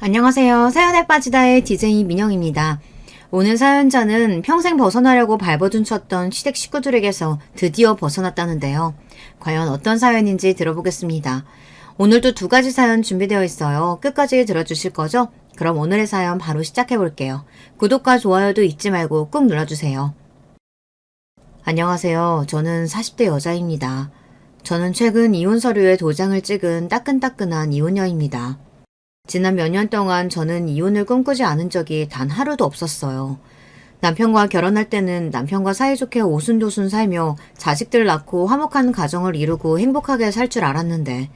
안녕하세요. 사연에 빠지다의 DJ 민영입니다. 오늘 사연자는 평생 벗어나려고 발버둥 쳤던 시댁 식구들에게서 드디어 벗어났다는데요. 과연 어떤 사연인지 들어보겠습니다. 오늘도 두 가지 사연 준비되어 있어요. 끝까지 들어주실 거죠? 그럼 오늘의 사연 바로 시작해볼게요. 구독과 좋아요도 잊지 말고 꾹 눌러주세요. 안녕하세요. 저는 40대 여자입니다. 저는 최근 이혼 서류에 도장을 찍은 따끈따끈한 이혼녀입니다. 지난 몇 년 동안 저는 이혼을 꿈꾸지 않은 적이 단 하루도 없었어요. 남편과 결혼할 때는 남편과 사이좋게 오순도순 살며 자식들 낳고 화목한 가정을 이루고 행복하게 살 줄 알았는데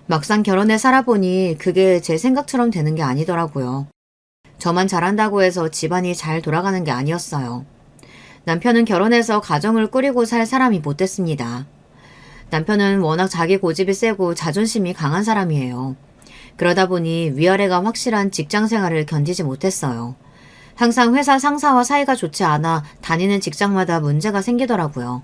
막상 결혼해 살아보니 그게 제 생각처럼 되는 게 아니더라고요. 저만 잘한다고 해서 집안이 잘 돌아가는 게 아니었어요. 남편은 결혼해서 가정을 꾸리고 살 사람이 못 됐습니다. 남편은 워낙 자기 고집이 세고 자존심이 강한 사람이에요. 그러다 보니 위아래가 확실한 직장 생활을 견디지 못했어요. 항상 회사 상사와 사이가 좋지 않아 다니는 직장마다 문제가 생기더라고요.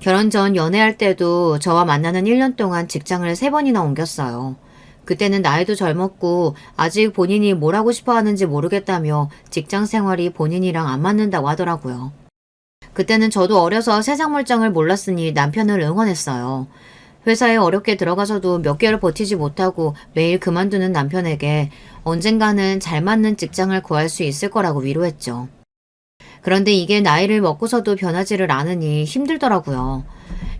결혼 전 연애할 때도 저와 만나는 1년 동안 직장을 3번이나 옮겼어요. 그때는 나이도 젊었고 아직 본인이 뭘 하고 싶어 하는지 모르겠다며 직장 생활이 본인이랑 안 맞는다고 하더라고요. 그때는 저도 어려서 세상 물정을 몰랐으니 남편을 응원했어요. 회사에 어렵게 들어가서도 몇 개월 버티지 못하고 매일 그만두는 남편에게 언젠가는 잘 맞는 직장을 구할 수 있을 거라고 위로했죠. 그런데 이게 나이를 먹고서도 변하지를 않으니 힘들더라고요.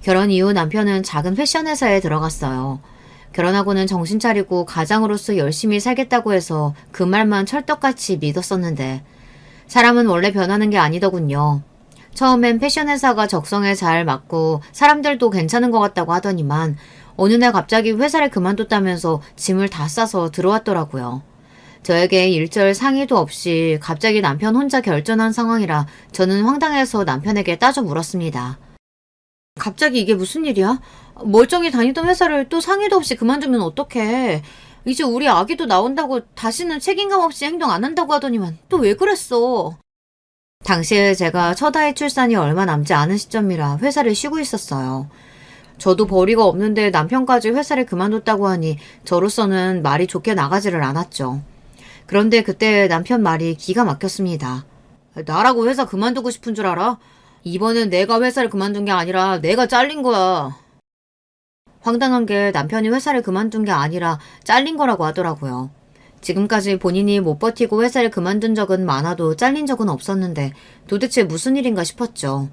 결혼 이후 남편은 작은 패션 회사에 들어갔어요. 결혼하고는 정신 차리고 가장으로서 열심히 살겠다고 해서 그 말만 철떡같이 믿었었는데 사람은 원래 변하는 게 아니더군요. 처음엔 패션 회사가 적성에 잘 맞고 사람들도 괜찮은 것 같다고 하더니만 어느 날 갑자기 회사를 그만뒀다면서 짐을 다 싸서 들어왔더라고요. 저에게 일절 상의도 없이 갑자기 남편 혼자 결정한 상황이라 저는 황당해서 남편에게 따져 물었습니다. 갑자기 이게 무슨 일이야? 멀쩡히 다니던 회사를 또 상의도 없이 그만두면 어떡해. 이제 우리 아기도 나온다고 다시는 책임감 없이 행동 안 한다고 하더니만 또 왜 그랬어? 당시에 제가 첫 아이 출산이 얼마 남지 않은 시점이라 회사를 쉬고 있었어요. 저도 벌이가 없는데 남편까지 회사를 그만뒀다고 하니 저로서는 말이 좋게 나가지를 않았죠. 그런데 그때 남편 말이 기가 막혔습니다. 나라고 회사 그만두고 싶은 줄 알아? 이번엔 내가 회사를 그만둔 게 아니라 내가 잘린 거야. 황당한 게 남편이 회사를 그만둔 게 아니라 잘린 거라고 하더라고요. 지금까지 본인이 못 버티고 회사를 그만둔 적은 많아도 잘린 적은 없었는데 도대체 무슨 일인가 싶었죠.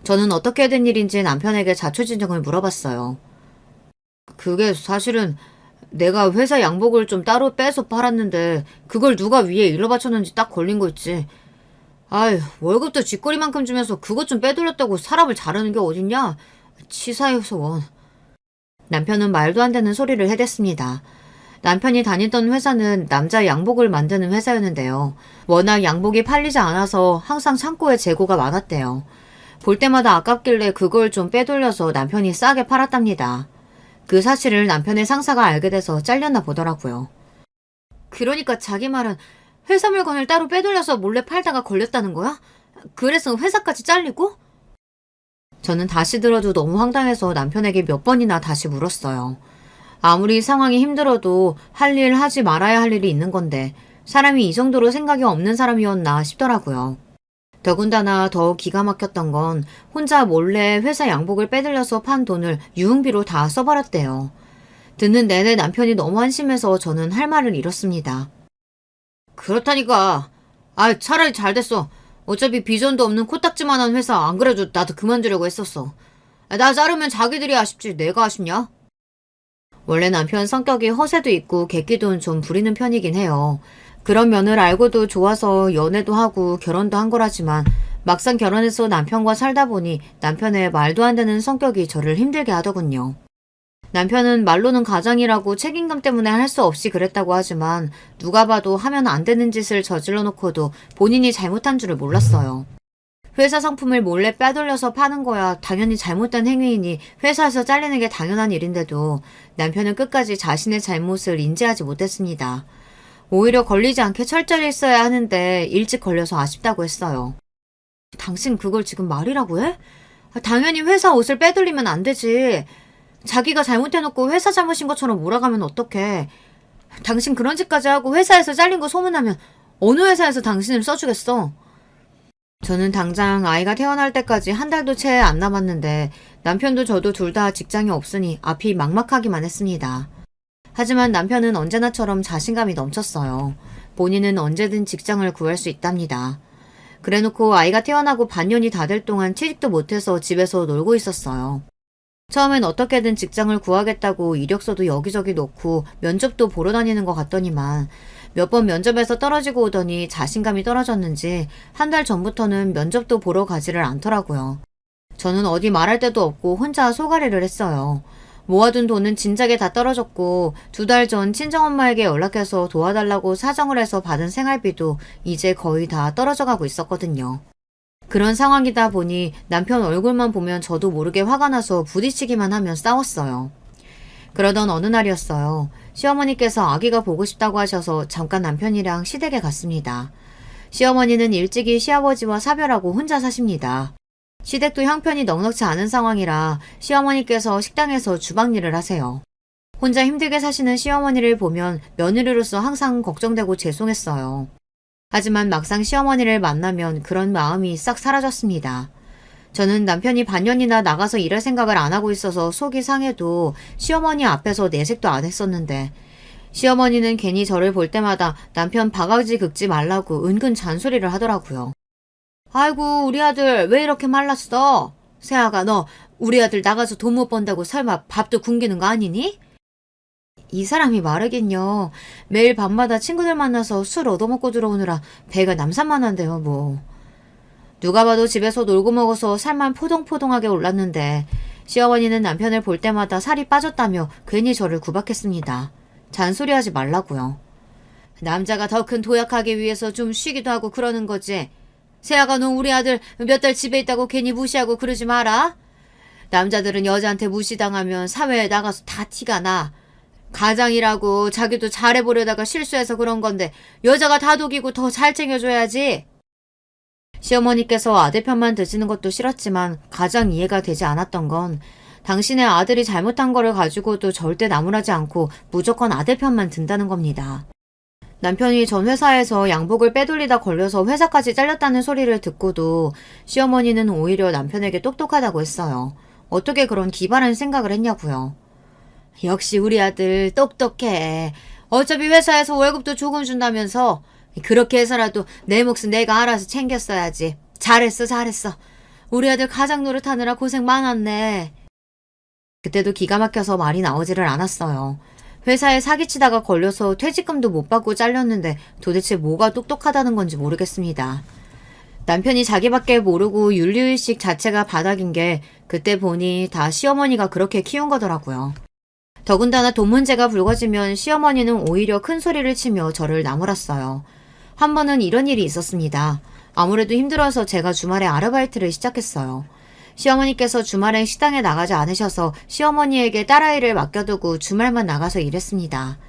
저는 어떻게 된 일인지 남편에게 자초지종을 물어봤어요. 그게 사실은 내가 회사 양복을 좀 따로 빼서 팔았는데 그걸 누가 위에 일러 바쳤는지 딱 걸린 거 있지. 아휴, 월급도 쥐꼬리만큼 주면서 그것 좀 빼돌렸다고 사람을 자르는 게 어딨냐? 치사해서 원. 남편은 말도 안 되는 소리를 해댔습니다. 남편이 다니던 회사는 남자 양복을 만드는 회사였는데요. 워낙 양복이 팔리지 않아서 항상 창고에 재고가 많았대요. 볼 때마다 아깝길래 그걸 좀 빼돌려서 남편이 싸게 팔았답니다. 그 사실을 남편의 상사가 알게 돼서 잘렸나 보더라고요. 그러니까 자기 말은 회사 물건을 따로 빼돌려서 몰래 팔다가 걸렸다는 거야? 그래서 회사까지 잘리고? 저는 다시 들어도 너무 황당해서 남편에게 몇 번이나 다시 물었어요. 아무리 상황이 힘들어도 할 일 하지 말아야 할 일이 있는 건데 사람이 이 정도로 생각이 없는 사람이었나 싶더라고요. 더군다나 더 기가 막혔던 건 혼자 몰래 회사 양복을 빼들려서 판 돈을 유흥비로 다 써버렸대요. 듣는 내내 남편이 너무 한심해서 저는 할 말을 잃었습니다. 그렇다니까. 차라리 잘 됐어. 어차피 비전도 없는 코딱지만한 회사 안 그래도 나도 그만두려고 했었어. 나 자르면 자기들이 아쉽지 내가 아쉽냐? 원래 남편 성격이 허세도 있고 객기도 좀 부리는 편이긴 해요. 그런 면을 알고도 좋아서 연애도 하고 결혼도 한 거라지만 막상 결혼해서 남편과 살다 보니 남편의 말도 안 되는 성격이 저를 힘들게 하더군요. 남편은 말로는 가장이라고 책임감 때문에 할 수 없이 그랬다고 하지만 누가 봐도 하면 안 되는 짓을 저질러 놓고도 본인이 잘못한 줄을 몰랐어요. 회사 상품을 몰래 빼돌려서 파는 거야 당연히 잘못된 행위이니 회사에서 잘리는 게 당연한 일인데도 남편은 끝까지 자신의 잘못을 인지하지 못했습니다. 오히려 걸리지 않게 철저히 있어야 하는데 일찍 걸려서 아쉽다고 했어요. 당신 그걸 지금 말이라고 해? 당연히 회사 옷을 빼돌리면 안 되지. 자기가 잘못해놓고 회사 잘못인 것처럼 몰아가면 어떡해. 당신 그런 짓까지 하고 회사에서 잘린 거 소문나면 어느 회사에서 당신을 써주겠어? 저는 당장 아이가 태어날 때까지 한 달도 채 안 남았는데 남편도 저도 둘 다 직장이 없으니 앞이 막막하기만 했습니다. 하지만 남편은 언제나처럼 자신감이 넘쳤어요. 본인은 언제든 직장을 구할 수 있답니다. 그래놓고 아이가 태어나고 반년이 다 될 동안 취직도 못해서 집에서 놀고 있었어요. 처음엔 어떻게든 직장을 구하겠다고 이력서도 여기저기 놓고 면접도 보러 다니는 것 같더니만 몇 번 면접에서 떨어지고 오더니 자신감이 떨어졌는지 한 달 전부터는 면접도 보러 가지를 않더라고요. 저는 어디 말할 데도 없고 혼자 소가리를 했어요. 모아둔 돈은 진작에 다 떨어졌고 2달 전 친정엄마에게 연락해서 도와달라고 사정을 해서 받은 생활비도 이제 거의 다 떨어져 가고 있었거든요. 그런 상황이다 보니 남편 얼굴만 보면 저도 모르게 화가 나서 부딪히기만 하면 싸웠어요. 그러던 어느 날이었어요. 시어머니께서 아기가 보고 싶다고 하셔서 잠깐 남편이랑 시댁에 갔습니다. 시어머니는 일찍이 시아버지와 사별하고 혼자 사십니다. 시댁도 형편이 넉넉지 않은 상황이라 시어머니께서 식당에서 주방 일을 하세요. 혼자 힘들게 사시는 시어머니를 보면 며느리로서 항상 걱정되고 죄송했어요. 하지만 막상 시어머니를 만나면 그런 마음이 싹 사라졌습니다. 저는 남편이 반년이나 나가서 일할 생각을 안 하고 있어서 속이 상해도 시어머니 앞에서 내색도 안 했었는데 시어머니는 괜히 저를 볼 때마다 남편 바가지 긁지 말라고 은근 잔소리를 하더라고요. 아이고 우리 아들 왜 이렇게 말랐어? 세아가 너 우리 아들 나가서 돈 못 번다고 설마 밥도 굶기는 거 아니니? 이 사람이 말하긴요. 매일 밤마다 친구들 만나서 술 얻어먹고 들어오느라 배가 남산만한데요 뭐. 누가 봐도 집에서 놀고 먹어서 살만 포동포동하게 올랐는데 시어머니는 남편을 볼 때마다 살이 빠졌다며 괜히 저를 구박했습니다. 잔소리하지 말라고요. 남자가 더 큰 도약하기 위해서 좀 쉬기도 하고 그러는 거지. 세아가 너 우리 아들 몇 달 집에 있다고 괜히 무시하고 그러지 마라. 남자들은 여자한테 무시당하면 사회에 나가서 다 티가 나. 가장이라고 자기도 잘해보려다가 실수해서 그런 건데 여자가 다독이고 더 잘 챙겨줘야지. 시어머니께서 아들 편만 드시는 것도 싫었지만 가장 이해가 되지 않았던 건 당신의 아들이 잘못한 거를 가지고도 절대 나무라지 않고 무조건 아들 편만 든다는 겁니다. 남편이 전 회사에서 양복을 빼돌리다 걸려서 회사까지 잘렸다는 소리를 듣고도 시어머니는 오히려 남편에게 똑똑하다고 했어요. 어떻게 그런 기발한 생각을 했냐고요. 역시 우리 아들 똑똑해. 어차피 회사에서 월급도 조금 준다면서 그렇게 해서라도 내 몫은 내가 알아서 챙겼어야지. 잘했어. 우리 아들 가장 노릇하느라 고생 많았네. 그때도 기가 막혀서 말이 나오지를 않았어요. 회사에 사기치다가 걸려서 퇴직금도 못 받고 잘렸는데 도대체 뭐가 똑똑하다는 건지 모르겠습니다. 남편이 자기밖에 모르고 윤리의식 자체가 바닥인 게 그때 보니 다 시어머니가 그렇게 키운 거더라고요. 더군다나 돈 문제가 불거지면 시어머니는 오히려 큰 소리를 치며 저를 나무랐어요. 한 번은 이런 일이 있었습니다. 아무래도 힘들어서 제가 주말에 아르바이트를 시작했어요. 시어머니께서 주말엔 식당에 나가지 않으셔서 시어머니에게 딸아이를 맡겨두고 주말만 나가서 일했습니다.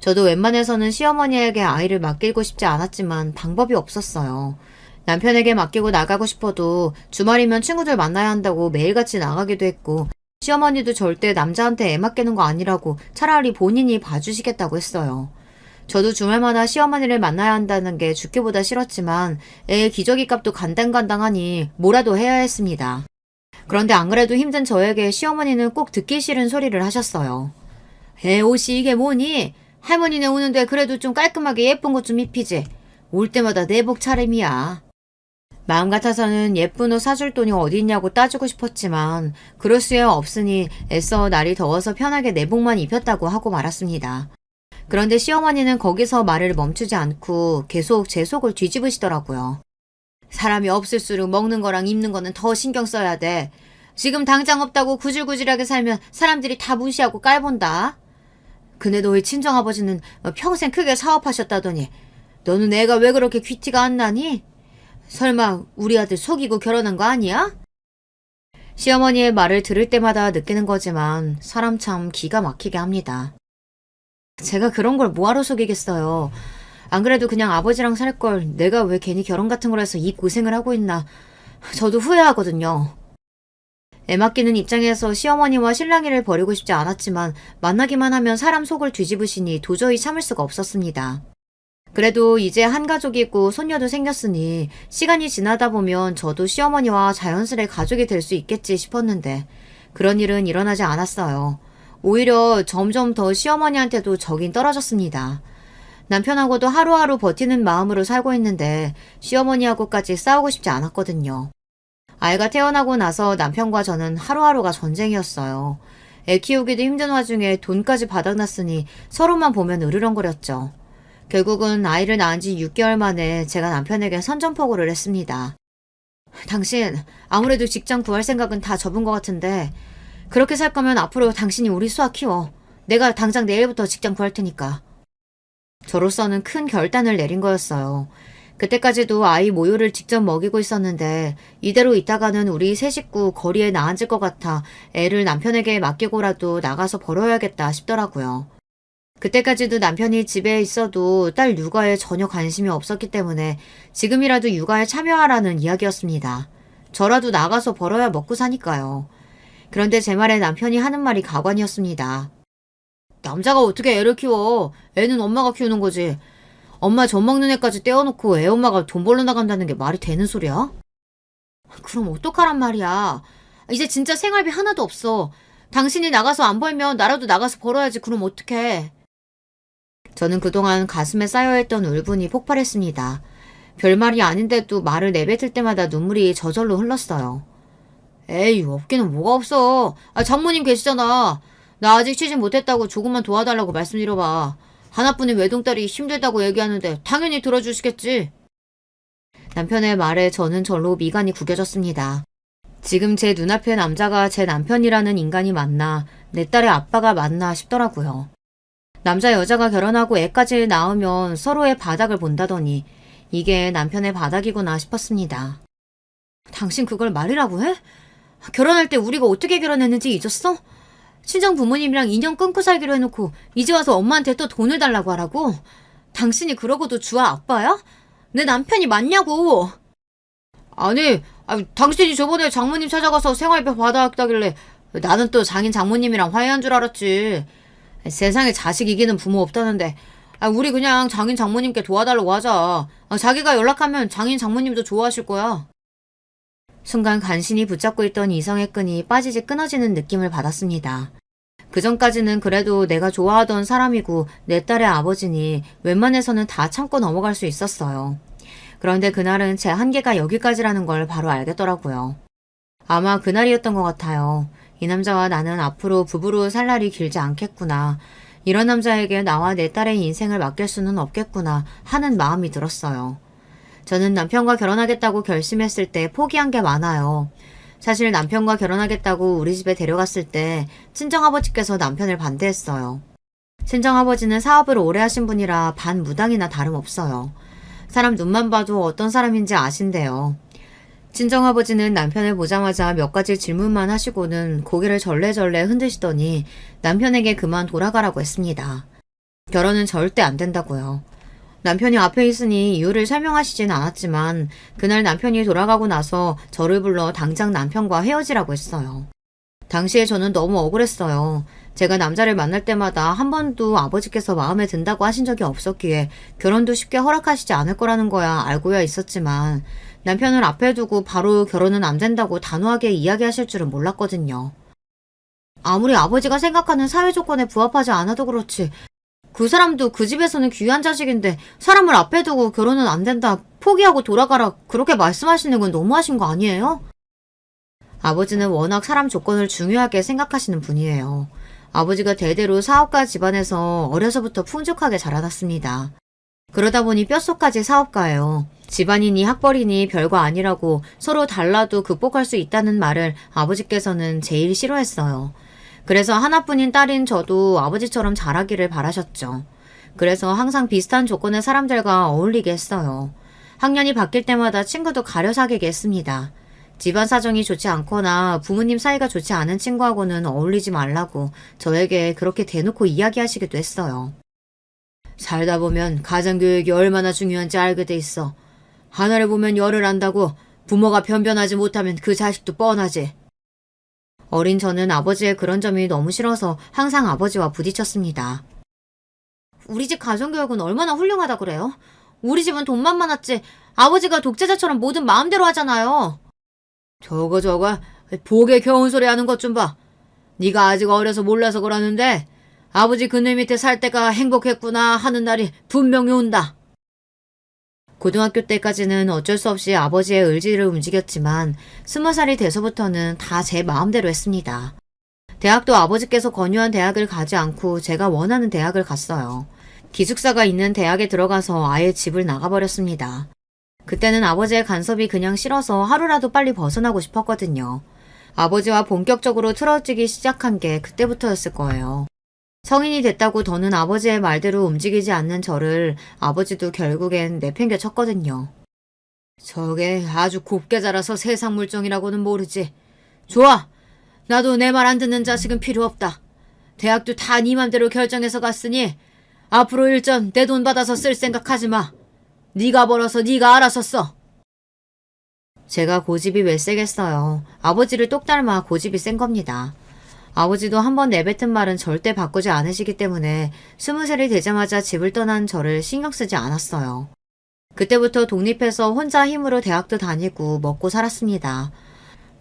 저도 웬만해서는 시어머니에게 아이를 맡기고 싶지 않았지만 방법이 없었어요. 남편에게 맡기고 나가고 싶어도 주말이면 친구들 만나야 한다고 매일같이 나가기도 했고 시어머니도 절대 남자한테 애 맡기는 거 아니라고 차라리 본인이 봐주시겠다고 했어요. 저도 주말마다 시어머니를 만나야 한다는 게 죽기보다 싫었지만 애 기저귀 값도 간당간당하니 뭐라도 해야 했습니다. 그런데 안 그래도 힘든 저에게 시어머니는 꼭 듣기 싫은 소리를 하셨어요. 애 옷이 이게 뭐니? 할머니네 오는데 그래도 좀 깔끔하게 예쁜 것 좀 입히지. 올 때마다 내복 차림이야. 마음 같아서는 예쁜 옷 사줄 돈이 어디 있냐고 따지고 싶었지만 그럴 수야 없으니 애써 날이 더워서 편하게 내복만 입혔다고 하고 말았습니다. 그런데 시어머니는 거기서 말을 멈추지 않고 계속 제 속을 뒤집으시더라고요. 사람이 없을수록 먹는 거랑 입는 거는 더 신경 써야 돼. 지금 당장 없다고 구질구질하게 살면 사람들이 다 무시하고 깔본다. 근데 너희 친정아버지는 평생 크게 사업하셨다더니 너는 애가 왜 그렇게 귀티가 안 나니? 설마 우리 아들 속이고 결혼한 거 아니야? 시어머니의 말을 들을 때마다 느끼는 거지만 사람 참 기가 막히게 합니다. 제가 그런 걸 뭐하러 속이겠어요. 안 그래도 그냥 아버지랑 살 걸 내가 왜 괜히 결혼 같은 걸 해서 이 고생을 하고 있나. 저도 후회하거든요. 애 맡기는 입장에서 시어머니와 실랑이를 벌이고 싶지 않았지만 만나기만 하면 사람 속을 뒤집으시니 도저히 참을 수가 없었습니다. 그래도 이제 한 가족이고 손녀도 생겼으니 시간이 지나다 보면 저도 시어머니와 자연스레 가족이 될 수 있겠지 싶었는데 그런 일은 일어나지 않았어요. 오히려 점점 더 시어머니한테도 정이 떨어졌습니다. 남편하고도 하루하루 버티는 마음으로 살고 있는데 시어머니하고까지 싸우고 싶지 않았거든요. 아이가 태어나고 나서 남편과 저는 하루하루가 전쟁이었어요. 애 키우기도 힘든 와중에 돈까지 바닥났으니 서로만 보면 으르렁거렸죠. 결국은 아이를 낳은 지 6개월 만에 제가 남편에게 선전포고를 했습니다. 당신 아무래도 직장 구할 생각은 다 접은 것 같은데 그렇게 살 거면 앞으로 당신이 우리 수아 키워. 내가 당장 내일부터 직장 구할 테니까. 저로서는 큰 결단을 내린 거였어요. 그때까지도 아이 모유를 직접 먹이고 있었는데 이대로 있다가는 우리 세 식구 거리에 나앉을 것 같아 애를 남편에게 맡기고라도 나가서 벌어야겠다 싶더라고요. 그때까지도 남편이 집에 있어도 딸 육아에 전혀 관심이 없었기 때문에 지금이라도 육아에 참여하라는 이야기였습니다. 저라도 나가서 벌어야 먹고 사니까요. 그런데 제 말에 남편이 하는 말이 가관이었습니다. 남자가 어떻게 애를 키워? 애는 엄마가 키우는 거지. 엄마 젖 먹는 애까지 떼어놓고 애 엄마가 돈 벌러 나간다는 게 말이 되는 소리야? 그럼 어떡하란 말이야. 이제 진짜 생활비 하나도 없어. 당신이 나가서 안 벌면 나라도 나가서 벌어야지. 그럼 어떡해. 저는 그동안 가슴에 쌓여있던 울분이 폭발했습니다. 별말이 아닌데도 말을 내뱉을 때마다 눈물이 저절로 흘렀어요. 에이, 없기는 뭐가 없어. 장모님 계시잖아. 나 아직 취직 못했다고 조금만 도와달라고 말씀드려봐. 하나뿐인 외동딸이 힘들다고 얘기하는데 당연히 들어주시겠지. 남편의 말에 저는 절로 미간이 구겨졌습니다. 지금 제 눈앞의 남자가 제 남편이라는 인간이 맞나, 내 딸의 아빠가 맞나 싶더라고요. 남자 여자가 결혼하고 애까지 낳으면 서로의 바닥을 본다더니 이게 남편의 바닥이구나 싶었습니다. 당신 그걸 말이라고 해? 결혼할 때 우리가 어떻게 결혼했는지 잊었어? 친정 부모님이랑 인연 끊고 살기로 해놓고 이제 와서 엄마한테 또 돈을 달라고 하라고? 당신이 그러고도 주아 아빠야? 내 남편이 맞냐고! 아니, 당신이 저번에 장모님 찾아가서 생활비 받아왔다길래 나는 또 장인 장모님이랑 화해한 줄 알았지. 세상에 자식 이기는 부모 없다는데 우리 그냥 장인 장모님께 도와달라고 하자. 자기가 연락하면 장인 장모님도 좋아하실 거야. 순간 간신히 붙잡고 있던 이성의 끈이 빠지지 끊어지는 느낌을 받았습니다. 그전까지는 그래도 내가 좋아하던 사람이고 내 딸의 아버지니 웬만해서는 다 참고 넘어갈 수 있었어요. 그런데 그날은 제 한계가 여기까지라는 걸 바로 알겠더라고요. 아마 그날이었던 것 같아요. 이 남자와 나는 앞으로 부부로 살 날이 길지 않겠구나. 이런 남자에게 나와 내 딸의 인생을 맡길 수는 없겠구나 하는 마음이 들었어요. 저는 남편과 결혼하겠다고 결심했을 때 포기한 게 많아요. 사실 남편과 결혼하겠다고 우리 집에 데려갔을 때 친정아버지께서 남편을 반대했어요. 친정아버지는 사업을 오래 하신 분이라 반무당이나 다름없어요. 사람 눈만 봐도 어떤 사람인지 아신대요. 친정아버지는 남편을 보자마자 몇 가지 질문만 하시고는 고개를 절레절레 흔드시더니 남편에게 그만 돌아가라고 했습니다. 결혼은 절대 안 된다고요. 남편이 앞에 있으니 이유를 설명하시진 않았지만 그날 남편이 돌아가고 나서 저를 불러 당장 남편과 헤어지라고 했어요. 당시에 저는 너무 억울했어요. 제가 남자를 만날 때마다 한 번도 아버지께서 마음에 든다고 하신 적이 없었기에 결혼도 쉽게 허락하시지 않을 거라는 거야 알고야 있었지만 남편을 앞에 두고 바로 결혼은 안 된다고 단호하게 이야기하실 줄은 몰랐거든요. 아무리 아버지가 생각하는 사회 조건에 부합하지 않아도 그렇지 그 사람도 그 집에서는 귀한 자식인데 사람을 앞에 두고 결혼은 안 된다, 포기하고 돌아가라 그렇게 말씀하시는 건 너무하신 거 아니에요? 아버지는 워낙 사람 조건을 중요하게 생각하시는 분이에요. 아버지가 대대로 사업가 집안에서 어려서부터 풍족하게 자라났습니다. 그러다 보니 뼛속까지 사업가예요. 집안이니 학벌이니 별거 아니라고 서로 달라도 극복할 수 있다는 말을 아버지께서는 제일 싫어했어요. 그래서 하나뿐인 딸인 저도 아버지처럼 자라기를 바라셨죠. 그래서 항상 비슷한 조건의 사람들과 어울리게 했어요. 학년이 바뀔 때마다 친구도 가려 사귀게 했습니다. 집안 사정이 좋지 않거나 부모님 사이가 좋지 않은 친구하고는 어울리지 말라고 저에게 그렇게 대놓고 이야기하시기도 했어요. 살다 보면 가정교육이 얼마나 중요한지 알게 돼 있어. 하나를 보면 열을 안다고 부모가 변변하지 못하면 그 자식도 뻔하지. 어린 저는 아버지의 그런 점이 너무 싫어서 항상 아버지와 부딪혔습니다. 우리 집 가정교육은 얼마나 훌륭하다 그래요? 우리 집은 돈만 많았지 아버지가 독재자처럼 뭐든 마음대로 하잖아요. 저거 복에 겨운 소리 하는 것 좀 봐. 네가 아직 어려서 몰라서 그러는데 아버지 그늘 밑에 살 때가 행복했구나 하는 날이 분명히 온다. 고등학교 때까지는 어쩔 수 없이 아버지의 의지를 움직였지만 20살이 돼서부터는 다 제 마음대로 했습니다. 대학도 아버지께서 권유한 대학을 가지 않고 제가 원하는 대학을 갔어요. 기숙사가 있는 대학에 들어가서 아예 집을 나가버렸습니다. 그때는 아버지의 간섭이 그냥 싫어서 하루라도 빨리 벗어나고 싶었거든요. 아버지와 본격적으로 틀어지기 시작한 게 그때부터였을 거예요. 성인이 됐다고 더는 아버지의 말대로 움직이지 않는 저를 아버지도 결국엔 내팽개쳤거든요. 저게 아주 곱게 자라서 세상 물정이라고는 모르지. 좋아. 나도 내 말 안 듣는 자식은 필요 없다. 대학도 다 네 맘대로 결정해서 갔으니 앞으로 일전 내 돈 받아서 쓸 생각하지 마. 네가 벌어서 네가 알아서 써. 제가 고집이 왜 세겠어요. 아버지를 똑 닮아 고집이 센 겁니다. 아버지도 한번 내뱉은 말은 절대 바꾸지 않으시기 때문에 20살이 되자마자 집을 떠난 저를 신경 쓰지 않았어요. 그때부터 독립해서 혼자 힘으로 대학도 다니고 먹고 살았습니다.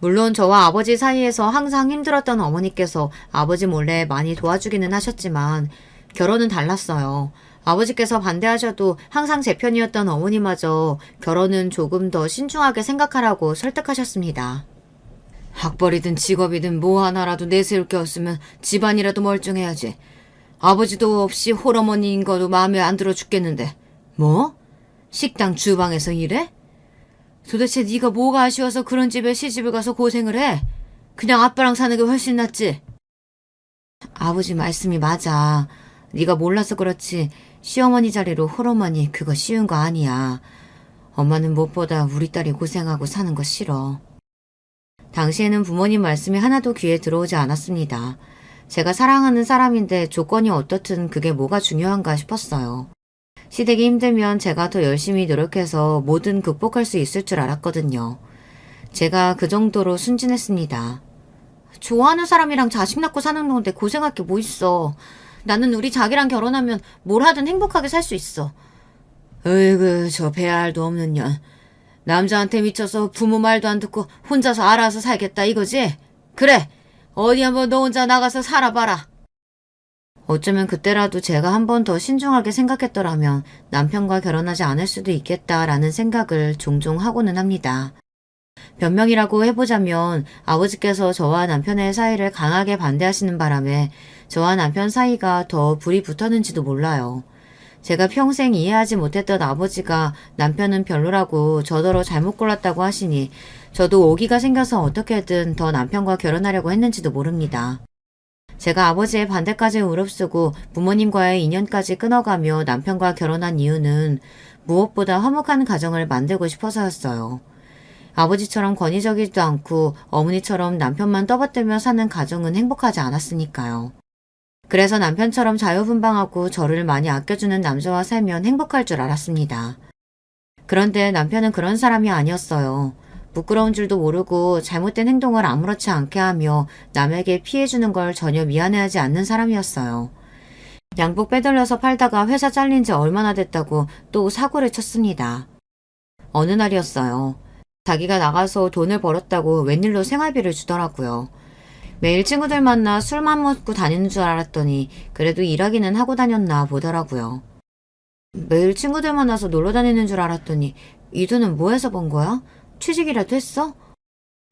물론 저와 아버지 사이에서 항상 힘들었던 어머니께서 아버지 몰래 많이 도와주기는 하셨지만 결혼은 달랐어요. 아버지께서 반대하셔도 항상 제 편이었던 어머니마저 결혼은 조금 더 신중하게 생각하라고 설득하셨습니다. 학벌이든 직업이든 뭐 하나라도 내세울 게 없으면 집안이라도 멀쩡해야지. 아버지도 없이 홀어머니인 거도 마음에 안 들어 죽겠는데. 뭐? 식당 주방에서 일해? 도대체 네가 뭐가 아쉬워서 그런 집에 시집을 가서 고생을 해? 그냥 아빠랑 사는 게 훨씬 낫지. 아버지 말씀이 맞아. 네가 몰라서 그렇지 시어머니 자리로 홀어머니 그거 쉬운 거 아니야. 엄마는 무엇보다 우리 딸이 고생하고 사는 거 싫어. 당시에는 부모님 말씀이 하나도 귀에 들어오지 않았습니다. 제가 사랑하는 사람인데 조건이 어떻든 그게 뭐가 중요한가 싶었어요. 시댁이 힘들면 제가 더 열심히 노력해서 뭐든 극복할 수 있을 줄 알았거든요. 제가 그 정도로 순진했습니다. 좋아하는 사람이랑 자식 낳고 사는 건데 고생할 게 뭐 있어. 나는 우리 자기랑 결혼하면 뭘 하든 행복하게 살 수 있어. 으이그 저 배알도 없는 년. 남자한테 미쳐서 부모 말도 안 듣고 혼자서 알아서 살겠다 이거지? 그래. 어디 한번 너 혼자 나가서 살아봐라. 어쩌면 그때라도 제가 한 번 더 신중하게 생각했더라면 남편과 결혼하지 않을 수도 있겠다라는 생각을 종종 하고는 합니다. 변명이라고 해보자면 아버지께서 저와 남편의 사이를 강하게 반대하시는 바람에 저와 남편 사이가 더 불이 붙었는지도 몰라요. 제가 평생 이해하지 못했던 아버지가 남편은 별로라고 저더러 잘못 골랐다고 하시니 저도 오기가 생겨서 어떻게든 더 남편과 결혼하려고 했는지도 모릅니다. 제가 아버지의 반대까지 무릅쓰고 부모님과의 인연까지 끊어가며 남편과 결혼한 이유는 무엇보다 화목한 가정을 만들고 싶어서였어요. 아버지처럼 권위적이지도 않고 어머니처럼 남편만 떠받들며 사는 가정은 행복하지 않았으니까요. 그래서 남편처럼 자유분방하고 저를 많이 아껴주는 남자와 살면 행복할 줄 알았습니다. 그런데 남편은 그런 사람이 아니었어요. 부끄러운 줄도 모르고 잘못된 행동을 아무렇지 않게 하며 남에게 피해주는 걸 전혀 미안해하지 않는 사람이었어요. 양복 빼돌려서 팔다가 회사 잘린 지 얼마나 됐다고 또 사고를 쳤습니다. 어느 날이었어요. 자기가 나가서 돈을 벌었다고 웬일로 생활비를 주더라고요. 매일 친구들 만나 술만 먹고 다니는 줄 알았더니 그래도 일하기는 하고 다녔나 보더라고요. 매일 친구들 만나서 놀러 다니는 줄 알았더니 이 돈은 뭐 해서 번 거야? 취직이라도 했어?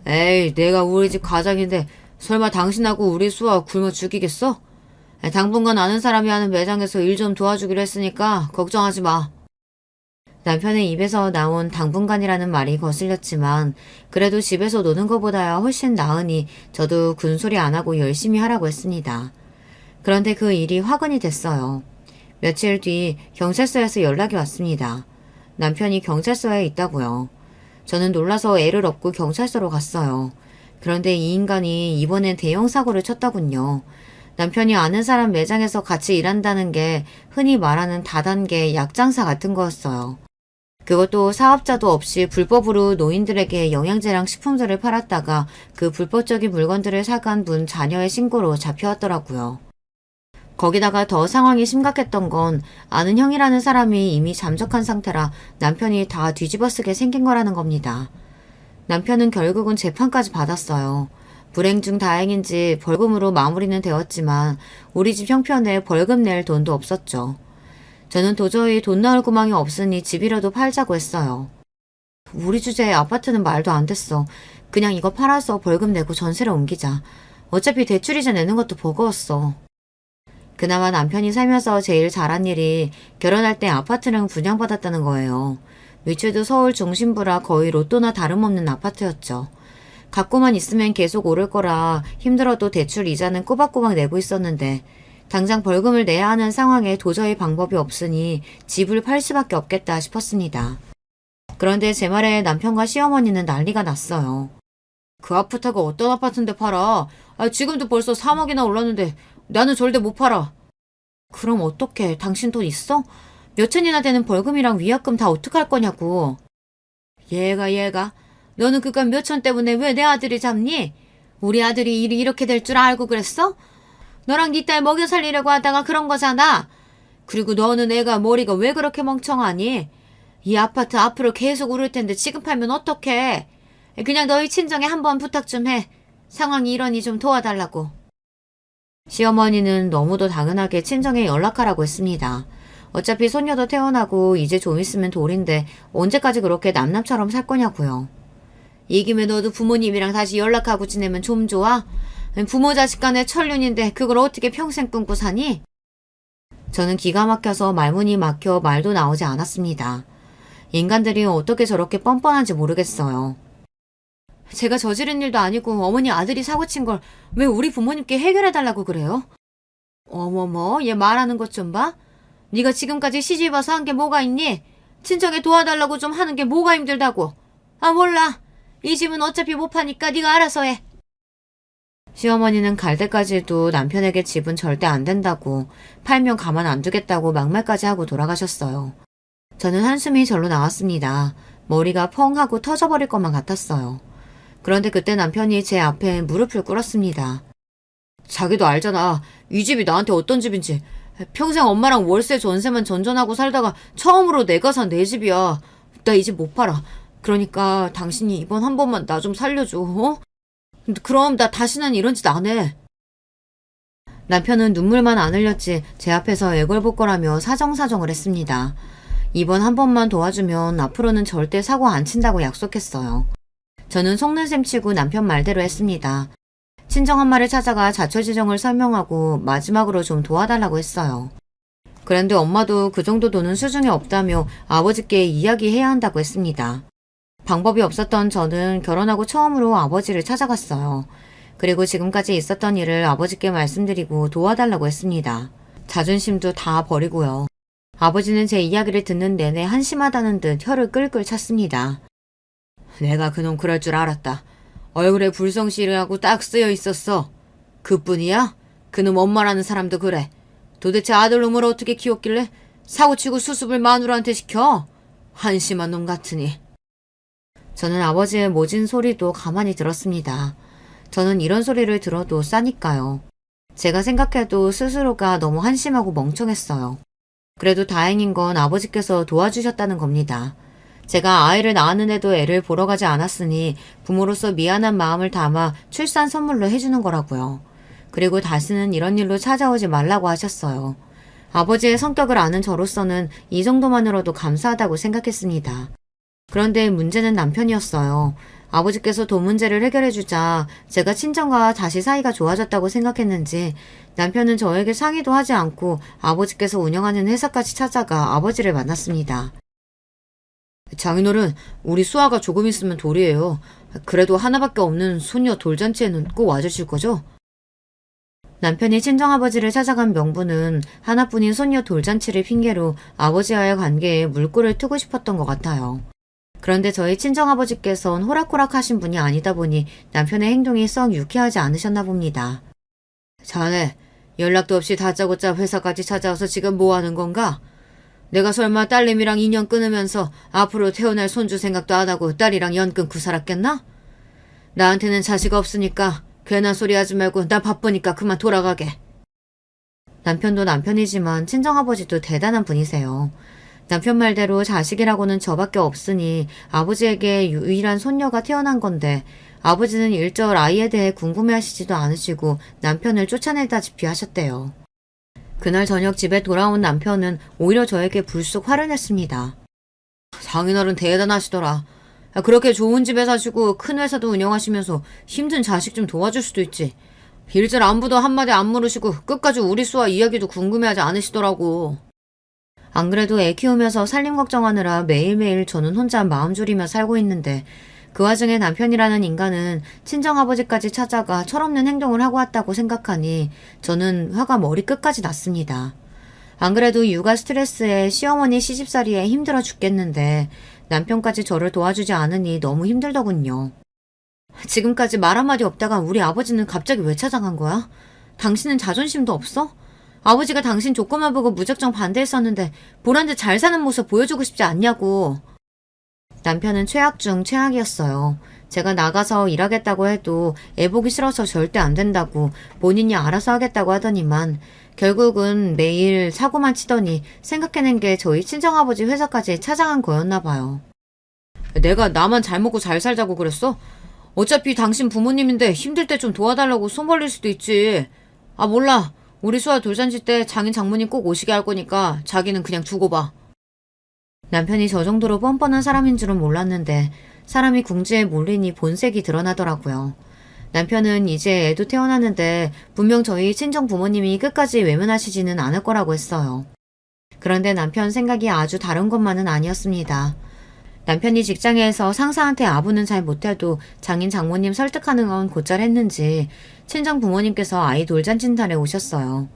에이, 내가 우리 집 과장인데 설마 당신하고 우리 수아 굶어 죽이겠어? 당분간 아는 사람이 하는 매장에서 일 좀 도와주기로 했으니까 걱정하지 마. 남편의 입에서 나온 당분간이라는 말이 거슬렸지만 그래도 집에서 노는 것보다야 훨씬 나으니 저도 군소리 안 하고 열심히 하라고 했습니다. 그런데 그 일이 화근이 됐어요. 며칠 뒤 경찰서에서 연락이 왔습니다. 남편이 경찰서에 있다고요. 저는 놀라서 애를 업고 경찰서로 갔어요. 그런데 이 인간이 이번엔 대형 사고를 쳤더군요. 남편이 아는 사람 매장에서 같이 일한다는 게 흔히 말하는 다단계 약장사 같은 거였어요. 그것도 사업자도 없이 불법으로 노인들에게 영양제랑 식품들을 팔았다가 그 불법적인 물건들을 사간 분 자녀의 신고로 잡혀왔더라고요. 거기다가 더 상황이 심각했던 건 아는 형이라는 사람이 이미 잠적한 상태라 남편이 다 뒤집어쓰게 생긴 거라는 겁니다. 남편은 결국은 재판까지 받았어요. 불행 중 다행인지 벌금으로 마무리는 되었지만 우리 집 형편에 벌금 낼 돈도 없었죠. 저는 도저히 돈 나올 구멍이 없으니 집이라도 팔자고 했어요. 우리 주제에 아파트는 말도 안 됐어. 그냥 이거 팔아서 벌금 내고 전세를 옮기자. 어차피 대출이자 내는 것도 버거웠어. 그나마 남편이 살면서 제일 잘한 일이 결혼할 때 아파트를 분양받았다는 거예요. 위치도 서울 중심부라 거의 로또나 다름없는 아파트였죠. 갖고만 있으면 계속 오를 거라 힘들어도 대출 이자는 꼬박꼬박 내고 있었는데 당장 벌금을 내야 하는 상황에 도저히 방법이 없으니 집을 팔 수밖에 없겠다 싶었습니다. 그런데 제 말에 남편과 시어머니는 난리가 났어요. 그 아파트가 어떤 아파트인데 팔아? 지금도 벌써 3억이나 올랐는데 나는 절대 못 팔아. 그럼 어떡해? 당신 돈 있어? 몇천이나 되는 벌금이랑 위약금 다 어떡할 거냐고. 얘가 너는 그깟 몇천 때문에 왜 내 아들이 잡니? 우리 아들이 일이 이렇게 될 줄 알고 그랬어? 너랑 네 딸 먹여 살리려고 하다가 그런 거잖아. 그리고 너는 애가 머리가 왜 그렇게 멍청하니? 이 아파트 앞으로 계속 오를 텐데 지금 팔면 어떡해? 그냥 너희 친정에 한번 부탁 좀 해. 상황이 이러니 좀 도와달라고. 시어머니는 너무도 당연하게 친정에 연락하라고 했습니다. 어차피 손녀도 태어나고 이제 좀 있으면 돌인데 언제까지 그렇게 남남처럼 살 거냐고요. 이 김에 너도 부모님이랑 다시 연락하고 지내면 좀 좋아? 부모 자식 간의 천륜인데 그걸 어떻게 평생 끊고 사니? 저는 기가 막혀서 말문이 막혀 말도 나오지 않았습니다. 인간들이 어떻게 저렇게 뻔뻔한지 모르겠어요. 제가 저지른 일도 아니고 어머니 아들이 사고친 걸 왜 우리 부모님께 해결해달라고 그래요? 어머머, 얘 말하는 것 좀 봐. 네가 지금까지 시집 와서 한 게 뭐가 있니? 친정에 도와달라고 좀 하는 게 뭐가 힘들다고. 몰라. 이 집은 어차피 못 파니까 네가 알아서 해. 시어머니는 갈 때까지도 남편에게 집은 절대 안 된다고, 팔면 가만 안 두겠다고 막말까지 하고 돌아가셨어요. 저는 한숨이 절로 나왔습니다. 머리가 펑 하고 터져버릴 것만 같았어요. 그런데 그때 남편이 제 앞에 무릎을 꿇었습니다. 자기도 알잖아. 이 집이 나한테 어떤 집인지. 평생 엄마랑 월세 전세만 전전하고 살다가 처음으로 내가 산 내 집이야. 나 이 집 못 팔아. 그러니까 당신이 이번 한 번만 나 좀 살려줘. 어? 그럼 나 다시는 이런 짓 안 해. 남편은 눈물만 안 흘렸지 제 앞에서 애걸복걸하며 사정사정을 했습니다. 이번 한 번만 도와주면 앞으로는 절대 사고 안 친다고 약속했어요. 저는 속는 셈 치고 남편 말대로 했습니다. 친정엄마를 찾아가 자초지정을 설명하고 마지막으로 좀 도와달라고 했어요. 그런데 엄마도 그 정도 돈은 수중에 없다며 아버지께 이야기해야 한다고 했습니다. 방법이 없었던 저는 결혼하고 처음으로 아버지를 찾아갔어요. 그리고 지금까지 있었던 일을 아버지께 말씀드리고 도와달라고 했습니다. 자존심도 다 버리고요. 아버지는 제 이야기를 듣는 내내 한심하다는 듯 혀를 끌끌 찼습니다. 내가 그놈 그럴 줄 알았다. 얼굴에 불성실하고 딱 쓰여 있었어. 그뿐이야? 그놈 엄마라는 사람도 그래. 도대체 아들놈을 어떻게 키웠길래 사고치고 수습을 마누라한테 시켜? 한심한 놈 같으니. 저는 아버지의 모진 소리도 가만히 들었습니다. 저는 이런 소리를 들어도 싸니까요. 제가 생각해도 스스로가 너무 한심하고 멍청했어요. 그래도 다행인 건 아버지께서 도와주셨다는 겁니다. 제가 아이를 낳았는데도 애를 보러 가지 않았으니 부모로서 미안한 마음을 담아 출산 선물로 해주는 거라고요. 그리고 다시는 이런 일로 찾아오지 말라고 하셨어요. 아버지의 성격을 아는 저로서는 이 정도만으로도 감사하다고 생각했습니다. 그런데 문제는 남편이었어요. 아버지께서 돈 문제를 해결해주자 제가 친정과 다시 사이가 좋아졌다고 생각했는지 남편은 저에게 상의도 하지 않고 아버지께서 운영하는 회사까지 찾아가 아버지를 만났습니다. 장인어른, 우리 수아가 조금 있으면 돌이에요. 그래도 하나밖에 없는 손녀 돌잔치에는 꼭 와주실 거죠? 남편이 친정아버지를 찾아간 명분은 하나뿐인 손녀 돌잔치를 핑계로 아버지와의 관계에 물꼬를 트고 싶었던 것 같아요. 그런데 저희 친정아버지께선 호락호락하신 분이 아니다 보니 남편의 행동이 썩 유쾌하지 않으셨나 봅니다. 자네, 연락도 없이 다짜고짜 회사까지 찾아와서 지금 뭐 하는 건가? 내가 설마 딸내미랑 인연 끊으면서 앞으로 태어날 손주 생각도 안 하고 딸이랑 연 끊고 살았겠나? 나한테는 자식 없으니까 괜한 소리 하지 말고 나 바쁘니까 그만 돌아가게. 남편도 남편이지만 친정아버지도 대단한 분이세요. 남편 말대로 자식이라고는 저밖에 없으니 아버지에게 유일한 손녀가 태어난 건데 아버지는 일절 아이에 대해 궁금해하시지도 않으시고 남편을 쫓아내다시피 하셨대요. 그날 저녁 집에 돌아온 남편은 오히려 저에게 불쑥 화를 냈습니다. 장인어른 대단하시더라. 그렇게 좋은 집에 사시고 큰 회사도 운영하시면서 힘든 자식 좀 도와줄 수도 있지. 일절 안부도 한마디 안 물으시고 끝까지 우리 수아 이야기도 궁금해하지 않으시더라고. 안 그래도 애 키우면서 살림 걱정하느라 매일매일 저는 혼자 마음 졸이며 살고 있는데 그 와중에 남편이라는 인간은 친정아버지까지 찾아가 철없는 행동을 하고 왔다고 생각하니 저는 화가 머리끝까지 났습니다. 안 그래도 육아 스트레스에 시어머니 시집살이에 힘들어 죽겠는데 남편까지 저를 도와주지 않으니 너무 힘들더군요. 지금까지 말 한마디 없다가 우리 아버지는 갑자기 왜 찾아간 거야? 당신은 자존심도 없어? 아버지가 당신 조건만 보고 무작정 반대했었는데 보란듯 잘 사는 모습 보여주고 싶지 않냐고. 남편은 최악 중 최악이었어요. 제가 나가서 일하겠다고 해도 애 보기 싫어서 절대 안 된다고 본인이 알아서 하겠다고 하더니만 결국은 매일 사고만 치더니 생각해낸 게 저희 친정아버지 회사까지 찾아간 거였나 봐요. 내가 나만 잘 먹고 잘 살자고 그랬어? 어차피 당신 부모님인데 힘들 때 좀 도와달라고 손 벌릴 수도 있지. 아 몰라. 우리 수아 돌잔치 때 장인 장모님 꼭 오시게 할 거니까 자기는 그냥 두고 봐. 남편이 저 정도로 뻔뻔한 사람인 줄은 몰랐는데 사람이 궁지에 몰리니 본색이 드러나더라고요. 남편은 이제 애도 태어났는데 분명 저희 친정 부모님이 끝까지 외면하시지는 않을 거라고 했어요. 그런데 남편 생각이 아주 다른 것만은 아니었습니다. 남편이 직장에서 상사한테 아부는 잘 못해도 장인 장모님 설득하는 건 곧잘 했는지 친정 부모님께서 아이 돌잔치 날에 오셨어요.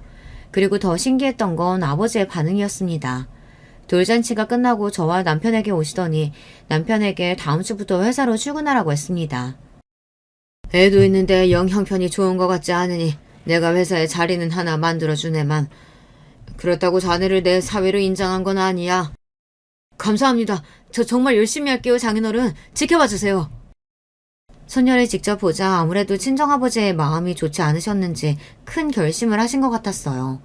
그리고 더 신기했던 건 아버지의 반응이었습니다. 돌잔치가 끝나고 저와 남편에게 오시더니 남편에게 다음 주부터 회사로 출근하라고 했습니다. 애도 있는데 영 형편이 좋은 것 같지 않으니 내가 회사에 자리는 하나 만들어주네만 그렇다고 자네를 내 사위로 인정한 건 아니야. 감사합니다. 저 정말 열심히 할게요, 장인어른. 지켜봐 주세요. 손녀를 직접 보자 아무래도 친정아버지의 마음이 좋지 않으셨는지 큰 결심을 하신 것 같았어요.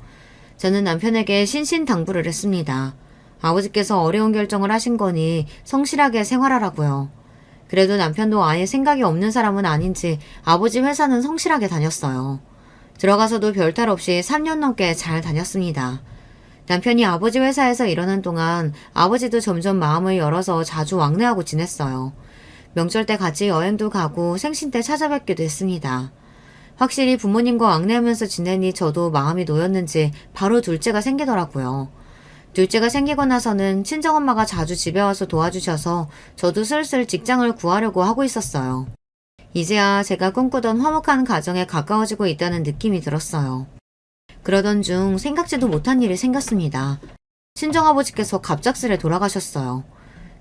저는 남편에게 신신당부를 했습니다. 아버지께서 어려운 결정을 하신 거니 성실하게 생활하라고요. 그래도 남편도 아예 생각이 없는 사람은 아닌지 아버지 회사는 성실하게 다녔어요. 들어가서도 별탈 없이 3년 넘게 잘 다녔습니다. 남편이 아버지 회사에서 일하는 동안 아버지도 점점 마음을 열어서 자주 왕래하고 지냈어요. 명절 때 같이 여행도 가고 생신 때 찾아뵙기도 했습니다. 확실히 부모님과 왕래하면서 지내니 저도 마음이 놓였는지 바로 둘째가 생기더라고요. 둘째가 생기고 나서는 친정엄마가 자주 집에 와서 도와주셔서 저도 슬슬 직장을 구하려고 하고 있었어요. 이제야 제가 꿈꾸던 화목한 가정에 가까워지고 있다는 느낌이 들었어요. 그러던 중 생각지도 못한 일이 생겼습니다. 친정아버지께서 갑작스레 돌아가셨어요.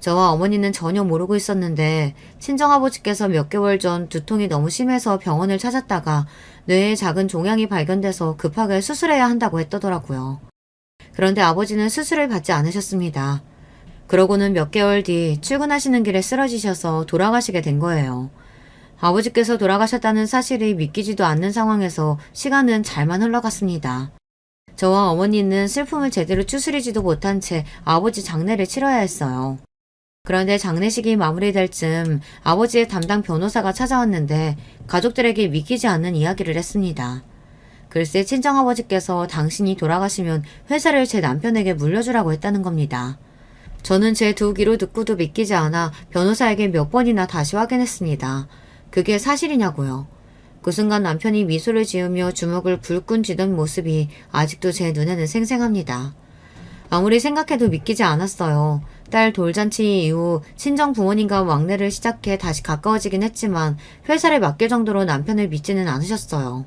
저와 어머니는 전혀 모르고 있었는데 친정아버지께서 몇 개월 전 두통이 너무 심해서 병원을 찾았다가 뇌에 작은 종양이 발견돼서 급하게 수술해야 한다고 했더라고요. 그런데 아버지는 수술을 받지 않으셨습니다. 그러고는 몇 개월 뒤 출근하시는 길에 쓰러지셔서 돌아가시게 된 거예요. 아버지께서 돌아가셨다는 사실이 믿기지도 않는 상황에서 시간은 잘만 흘러갔습니다. 저와 어머니는 슬픔을 제대로 추스리지도 못한 채 아버지 장례를 치러야 했어요. 그런데 장례식이 마무리될 즈음 아버지의 담당 변호사가 찾아왔는데 가족들에게 믿기지 않는 이야기를 했습니다. 글쎄 친정아버지께서 당신이 돌아가시면 회사를 제 남편에게 물려주라고 했다는 겁니다. 저는 제 두 귀로 듣고도 믿기지 않아 변호사에게 몇 번이나 다시 확인했습니다. 그게 사실이냐고요. 그 순간 남편이 미소를 지으며 주먹을 불끈 쥐던 모습이 아직도 제 눈에는 생생합니다. 아무리 생각해도 믿기지 않았어요. 딸 돌잔치 이후 친정 부모님과 왕래를 시작해 다시 가까워지긴 했지만 회사를 맡길 정도로 남편을 믿지는 않으셨어요.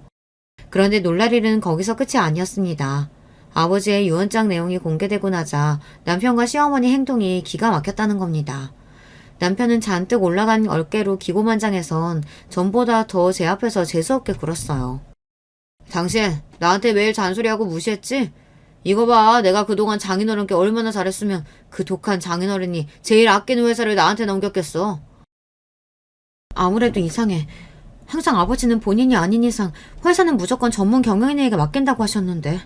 그런데 놀랄 일은 거기서 끝이 아니었습니다. 아버지의 유언장 내용이 공개되고 나자 남편과 시어머니 행동이 기가 막혔다는 겁니다. 남편은 잔뜩 올라간 어깨로 기고만장해선 전보다 더 제 앞에서 재수없게 굴었어요. 당신 나한테 매일 잔소리하고 무시했지? 이거 봐, 내가 그동안 장인어른께 얼마나 잘했으면 그 독한 장인어른이 제일 아끼는 회사를 나한테 넘겼겠어. 아무래도 이상해. 항상 아버지는 본인이 아닌 이상 회사는 무조건 전문 경영인에게 맡긴다고 하셨는데.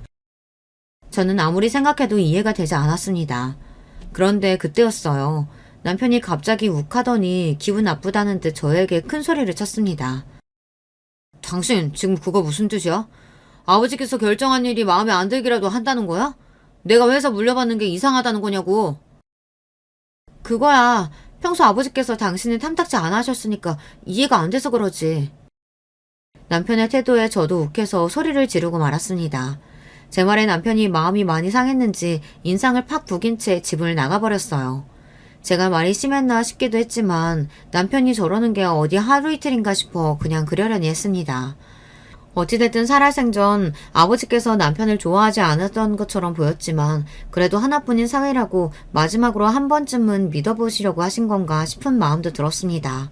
저는 아무리 생각해도 이해가 되지 않았습니다. 그런데 그때였어요. 남편이 갑자기 욱하더니 기분 나쁘다는 듯 저에게 큰 소리를 쳤습니다. 당신 지금 그거 무슨 뜻이야? 아버지께서 결정한 일이 마음에 안 들기라도 한다는 거야? 내가 회사 물려받는 게 이상하다는 거냐고. 그거야. 평소 아버지께서 당신을 탐탁지 않아 하셨으니까 이해가 안 돼서 그러지. 남편의 태도에 저도 욱해서 소리를 지르고 말았습니다. 제 말에 남편이 마음이 많이 상했는지 인상을 팍 구긴 채 집을 나가버렸어요. 제가 말이 심했나 싶기도 했지만 남편이 저러는 게 어디 하루 이틀인가 싶어 그냥 그러려니 했습니다. 어찌됐든 살아생전 아버지께서 남편을 좋아하지 않았던 것처럼 보였지만 그래도 하나뿐인 사위라고 마지막으로 한 번쯤은 믿어보시려고 하신 건가 싶은 마음도 들었습니다.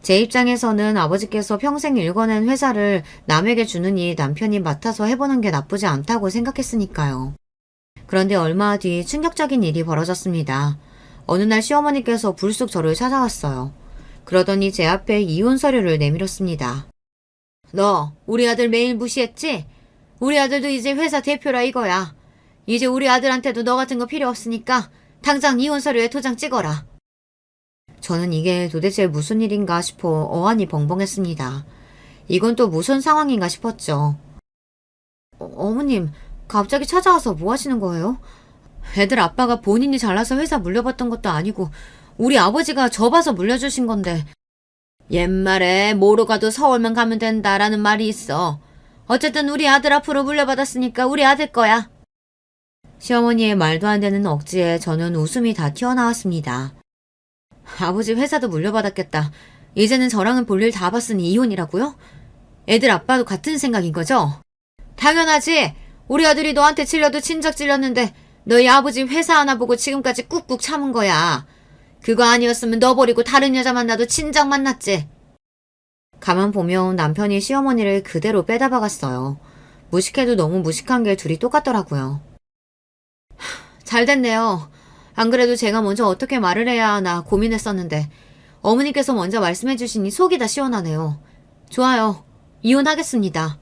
제 입장에서는 아버지께서 평생 일궈낸 회사를 남에게 주느니 남편이 맡아서 해보는 게 나쁘지 않다고 생각했으니까요. 그런데 얼마 뒤 충격적인 일이 벌어졌습니다. 어느 날 시어머니께서 불쑥 저를 찾아왔어요. 그러더니 제 앞에 이혼 서류를 내밀었습니다. 너 우리 아들 매일 무시했지? 우리 아들도 이제 회사 대표라 이거야. 이제 우리 아들한테도 너 같은 거 필요 없으니까 당장 이혼 서류에 도장 찍어라. 저는 이게 도대체 무슨 일인가 싶어 어안이 벙벙했습니다. 이건 또 무슨 상황인가 싶었죠. 어머님, 갑자기 찾아와서 뭐 하시는 거예요? 애들 아빠가 본인이 잘나서 회사 물려받던 것도 아니고 우리 아버지가 저 봐서 물려주신 건데. 옛말에 뭐로 가도 서울만 가면 된다라는 말이 있어. 어쨌든 우리 아들 앞으로 물려받았으니까 우리 아들 거야. 시어머니의 말도 안 되는 억지에 저는 웃음이 다 튀어나왔습니다. 아버지 회사도 물려받았겠다. 이제는 저랑은 볼일 다 봤으니 이혼이라고요? 애들 아빠도 같은 생각인 거죠? 당연하지. 우리 아들이 너한테 찔려도 친척 찔렸는데 너희 아버지 회사 하나 보고 지금까지 꾹꾹 참은 거야. 그거 아니었으면 너 버리고 다른 여자 만나도 친정 만났지. 가만 보면 남편이 시어머니를 그대로 빼다 박았어요. 무식해도 너무 무식한 게 둘이 똑같더라고요. 잘 됐네요. 안 그래도 제가 먼저 어떻게 말을 해야 하나 고민했었는데 어머니께서 먼저 말씀해 주시니 속이 다 시원하네요. 좋아요. 이혼하겠습니다.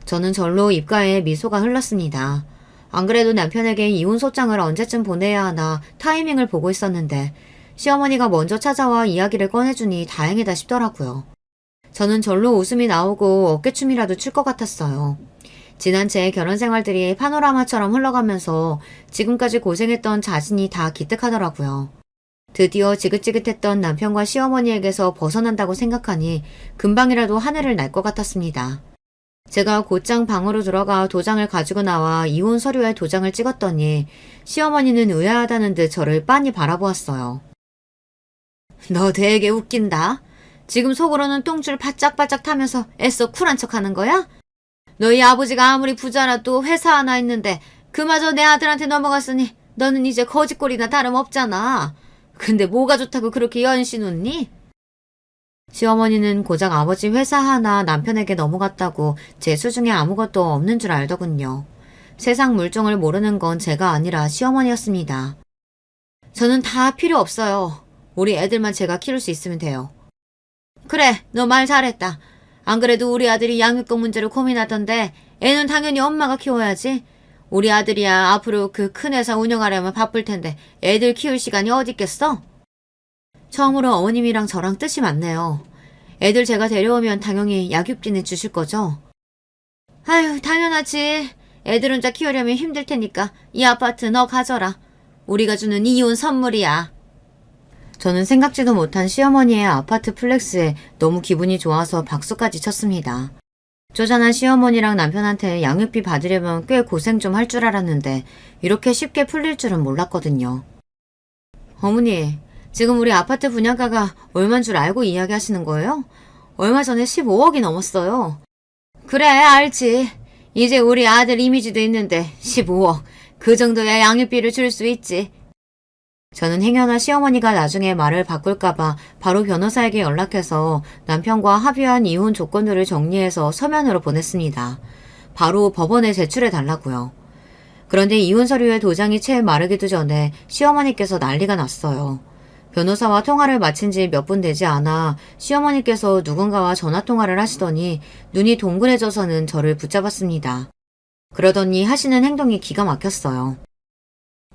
저는 절로 입가에 미소가 흘렀습니다. 안 그래도 남편에게 이혼 소장을 언제쯤 보내야 하나 타이밍을 보고 있었는데 시어머니가 먼저 찾아와 이야기를 꺼내주니 다행이다 싶더라고요. 저는 절로 웃음이 나오고 어깨춤이라도 출 것 같았어요. 지난 제 결혼 생활들이 파노라마처럼 흘러가면서 지금까지 고생했던 자신이 다 기특하더라고요. 드디어 지긋지긋했던 남편과 시어머니에게서 벗어난다고 생각하니 금방이라도 하늘을 날 것 같았습니다. 제가 곧장 방으로 들어가 도장을 가지고 나와 이혼 서류에 도장을 찍었더니 시어머니는 의아하다는 듯 저를 빤히 바라보았어요. 너 되게 웃긴다. 지금 속으로는 똥줄 바짝바짝 타면서 애써 쿨한 척하는 거야? 너희 아버지가 아무리 부자라도 회사 하나 있는데 그마저 내 아들한테 넘어갔으니 너는 이제 거지꼴이나 다름없잖아. 근데 뭐가 좋다고 그렇게 연신 웃니? 시어머니는 고작 아버지 회사 하나 남편에게 넘어갔다고 제 수중에 아무것도 없는 줄 알더군요. 세상 물정을 모르는 건 제가 아니라 시어머니였습니다. 저는 다 필요 없어요. 우리 애들만 제가 키울 수 있으면 돼요. 그래, 너 말 잘했다. 안 그래도 우리 아들이 양육권 문제를 고민하던데 애는 당연히 엄마가 키워야지. 우리 아들이야 앞으로 그 큰 회사 운영하려면 바쁠 텐데 애들 키울 시간이 어디 있겠어? 처음으로 어머님이랑 저랑 뜻이 맞네요. 애들 제가 데려오면 당연히 약육비는 주실 거죠? 아유, 당연하지. 애들 혼자 키우려면 힘들 테니까 이 아파트 너 가져라. 우리가 주는 이혼 선물이야. 저는 생각지도 못한 시어머니의 아파트 플렉스에 너무 기분이 좋아서 박수까지 쳤습니다. 쪼잔한 시어머니랑 남편한테 양육비 받으려면 꽤 고생 좀 할 줄 알았는데 이렇게 쉽게 풀릴 줄은 몰랐거든요. 어머니, 지금 우리 아파트 분양가가 얼마인 줄 알고 이야기하시는 거예요? 얼마 전에 15억이 넘었어요. 그래, 알지. 이제 우리 아들 이미지도 있는데 15억. 그 정도야 양육비를 줄 수 있지. 저는 행여나 시어머니가 나중에 말을 바꿀까봐 바로 변호사에게 연락해서 남편과 합의한 이혼 조건들을 정리해서 서면으로 보냈습니다. 바로 법원에 제출해 달라고요. 그런데 이혼 서류에 도장이 채 마르기도 전에 시어머니께서 난리가 났어요. 변호사와 통화를 마친 지 몇 분 되지 않아 시어머니께서 누군가와 전화통화를 하시더니 눈이 동그래져서는 저를 붙잡았습니다. 그러더니 하시는 행동이 기가 막혔어요.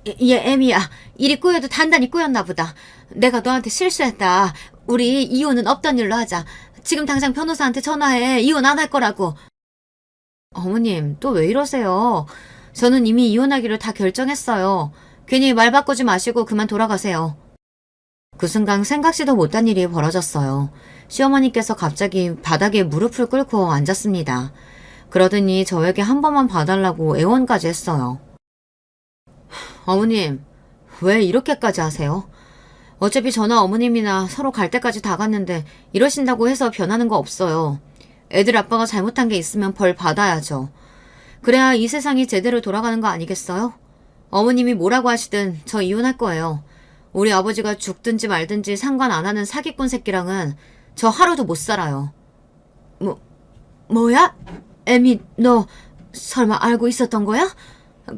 애미야. 일이 꼬여도 단단히 꼬였나 보다. 내가 너한테 실수했다. 우리 이혼은 없던 일로 하자. 지금 당장 변호사한테 전화해. 이혼 안 할 거라고. 어머님, 또 왜 이러세요? 저는 이미 이혼하기로 다 결정했어요. 괜히 말 바꾸지 마시고 그만 돌아가세요. 그 순간 생각지도 못한 일이 벌어졌어요. 시어머니께서 갑자기 바닥에 무릎을 꿇고 앉았습니다. 그러더니 저에게 한 번만 봐달라고 애원까지 했어요. 어머님, 왜 이렇게까지 하세요? 어차피 저나 어머님이나 서로 갈 때까지 다 갔는데 이러신다고 해서 변하는 거 없어요. 애들 아빠가 잘못한 게 있으면 벌 받아야죠. 그래야 이 세상이 제대로 돌아가는 거 아니겠어요? 어머님이 뭐라고 하시든 저 이혼할 거예요. 우리 아버지가 죽든지 말든지 상관 안 하는 사기꾼 새끼랑은 저 하루도 못 살아요. 뭐야? 애미, 너 설마 알고 있었던 거야?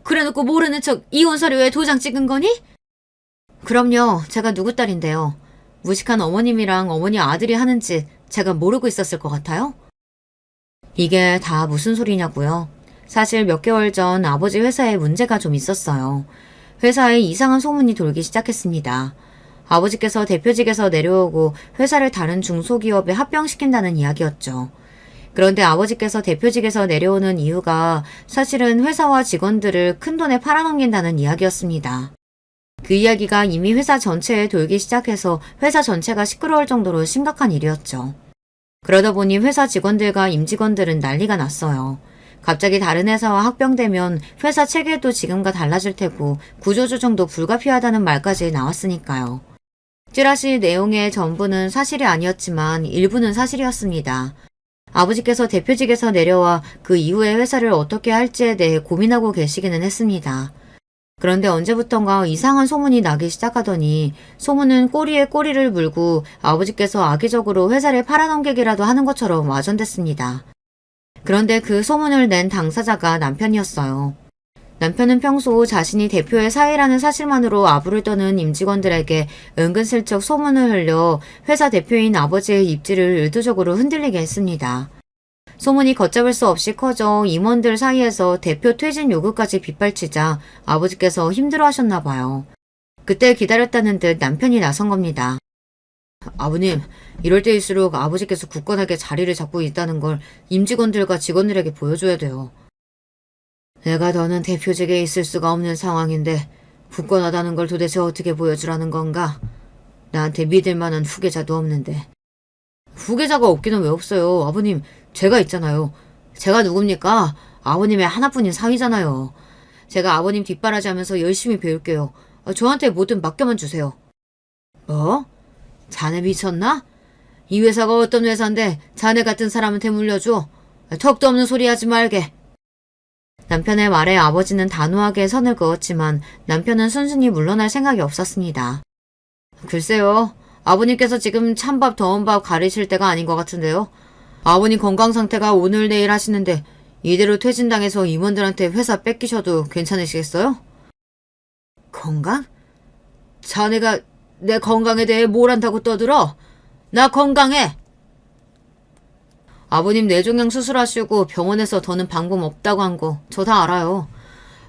그래놓고 모르는 척 이혼 서류에 도장 찍은 거니? 그럼요. 제가 누구 딸인데요. 무식한 어머님이랑 어머니 아들이 하는 짓 제가 모르고 있었을 것 같아요? 이게 다 무슨 소리냐고요? 사실 몇 개월 전 아버지 회사에 문제가 좀 있었어요. 회사에 이상한 소문이 돌기 시작했습니다. 아버지께서 대표직에서 내려오고 회사를 다른 중소기업에 합병시킨다는 이야기였죠. 그런데 아버지께서 대표직에서 내려오는 이유가 사실은 회사와 직원들을 큰돈에 팔아넘긴다는 이야기였습니다. 그 이야기가 이미 회사 전체에 돌기 시작해서 회사 전체가 시끄러울 정도로 심각한 일이었죠. 그러다 보니 회사 직원들과 임직원들은 난리가 났어요. 갑자기 다른 회사와 합병되면 회사 체계도 지금과 달라질 테고 구조조정도 불가피하다는 말까지 나왔으니까요. 찌라시 내용의 전부는 사실이 아니었지만 일부는 사실이었습니다. 아버지께서 대표직에서 내려와 그 이후에 회사를 어떻게 할지에 대해 고민하고 계시기는 했습니다. 그런데 언제부턴가 이상한 소문이 나기 시작하더니 소문은 꼬리에 꼬리를 물고 아버지께서 악의적으로 회사를 팔아넘기기라도 하는 것처럼 와전됐습니다. 그런데 그 소문을 낸 당사자가 남편이었어요. 남편은 평소 자신이 대표의 사위라는 사실만으로 아부를 떠는 임직원들에게 은근슬쩍 소문을 흘려 회사 대표인 아버지의 입지를 의도적으로 흔들리게 했습니다. 소문이 걷잡을 수 없이 커져 임원들 사이에서 대표 퇴진 요구까지 빗발치자 아버지께서 힘들어하셨나 봐요. 그때 기다렸다는 듯 남편이 나선 겁니다. 아버님, 이럴 때일수록 아버지께서 굳건하게 자리를 잡고 있다는 걸 임직원들과 직원들에게 보여줘야 돼요. 내가 더는 대표직에 있을 수가 없는 상황인데 굳건하다는 걸 도대체 어떻게 보여주라는 건가? 나한테 믿을 만한 후계자도 없는데. 후계자가 없기는 왜 없어요? 아버님, 제가 있잖아요. 제가 누굽니까? 아버님의 하나뿐인 사위잖아요. 제가 아버님 뒷바라지 하면서 열심히 배울게요. 저한테 뭐든 맡겨만 주세요. 뭐? 자네 미쳤나? 이 회사가 어떤 회사인데 자네 같은 사람한테 물려줘? 턱도 없는 소리 하지 말게. 남편의 말에 아버지는 단호하게 선을 그었지만 남편은 순순히 물러날 생각이 없었습니다. 글쎄요. 아버님께서 지금 찬밥 더운 밥 가리실 때가 아닌 것 같은데요. 아버님 건강 상태가 오늘 내일 하시는데 이대로 퇴진당해서 임원들한테 회사 뺏기셔도 괜찮으시겠어요? 건강? 자네가 내 건강에 대해 뭘 안다고 떠들어? 나 건강해! 아버님 뇌종양 수술하시고 병원에서 더는 방법 없다고 한 거 저 다 알아요.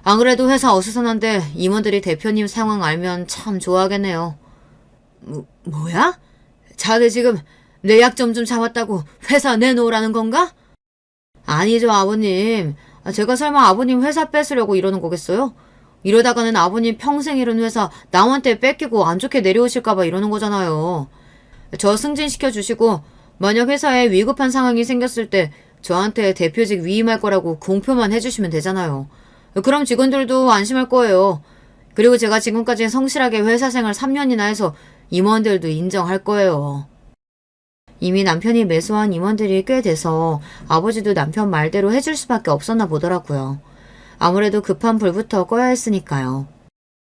안 그래도 회사 어수선한데 임원들이 대표님 상황 알면 참 좋아하겠네요. 뭐야? 자네 지금 내 약점 좀 잡았다고 회사 내놓으라는 건가? 아니죠, 아버님. 제가 설마 아버님 회사 뺏으려고 이러는 거겠어요? 이러다가는 아버님 평생 잃은 회사 남한테 뺏기고 안 좋게 내려오실까봐 이러는 거잖아요. 저 승진시켜 주시고 만약 회사에 위급한 상황이 생겼을 때 저한테 대표직 위임할 거라고 공표만 해주시면 되잖아요. 그럼 직원들도 안심할 거예요. 그리고 제가 지금까지 성실하게 회사 생활 3년이나 해서 임원들도 인정할 거예요. 이미 남편이 매수한 임원들이 꽤 돼서 아버지도 남편 말대로 해줄 수밖에 없었나 보더라고요. 아무래도 급한 불부터 꺼야 했으니까요.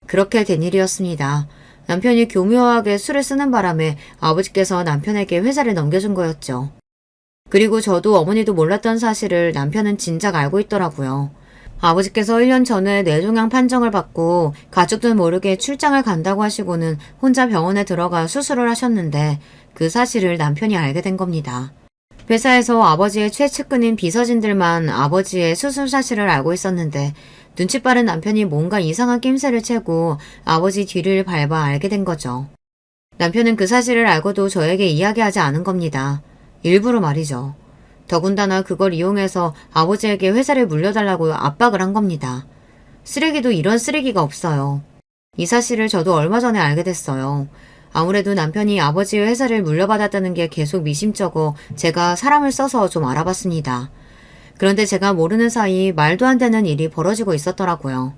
그렇게 된 일이었습니다. 남편이 교묘하게 술을 쓰는 바람에 아버지께서 남편에게 회사를 넘겨준 거였죠. 그리고 저도 어머니도 몰랐던 사실을 남편은 진작 알고 있더라고요. 아버지께서 1년 전에 뇌종양 판정을 받고 가족들 모르게 출장을 간다고 하시고는 혼자 병원에 들어가 수술을 하셨는데 그 사실을 남편이 알게 된 겁니다. 회사에서 아버지의 최측근인 비서진들만 아버지의 수술 사실을 알고 있었는데 눈치 빠른 남편이 뭔가 이상한 낌새를 채고 아버지 뒤를 밟아 알게 된 거죠. 남편은 그 사실을 알고도 저에게 이야기하지 않은 겁니다. 일부러 말이죠. 더군다나 그걸 이용해서 아버지에게 회사를 물려달라고 압박을 한 겁니다. 쓰레기도 이런 쓰레기가 없어요. 이 사실을 저도 얼마 전에 알게 됐어요. 아무래도 남편이 아버지의 회사를 물려받았다는 게 계속 미심쩍어 제가 사람을 써서 좀 알아봤습니다. 그런데 제가 모르는 사이 말도 안 되는 일이 벌어지고 있었더라고요.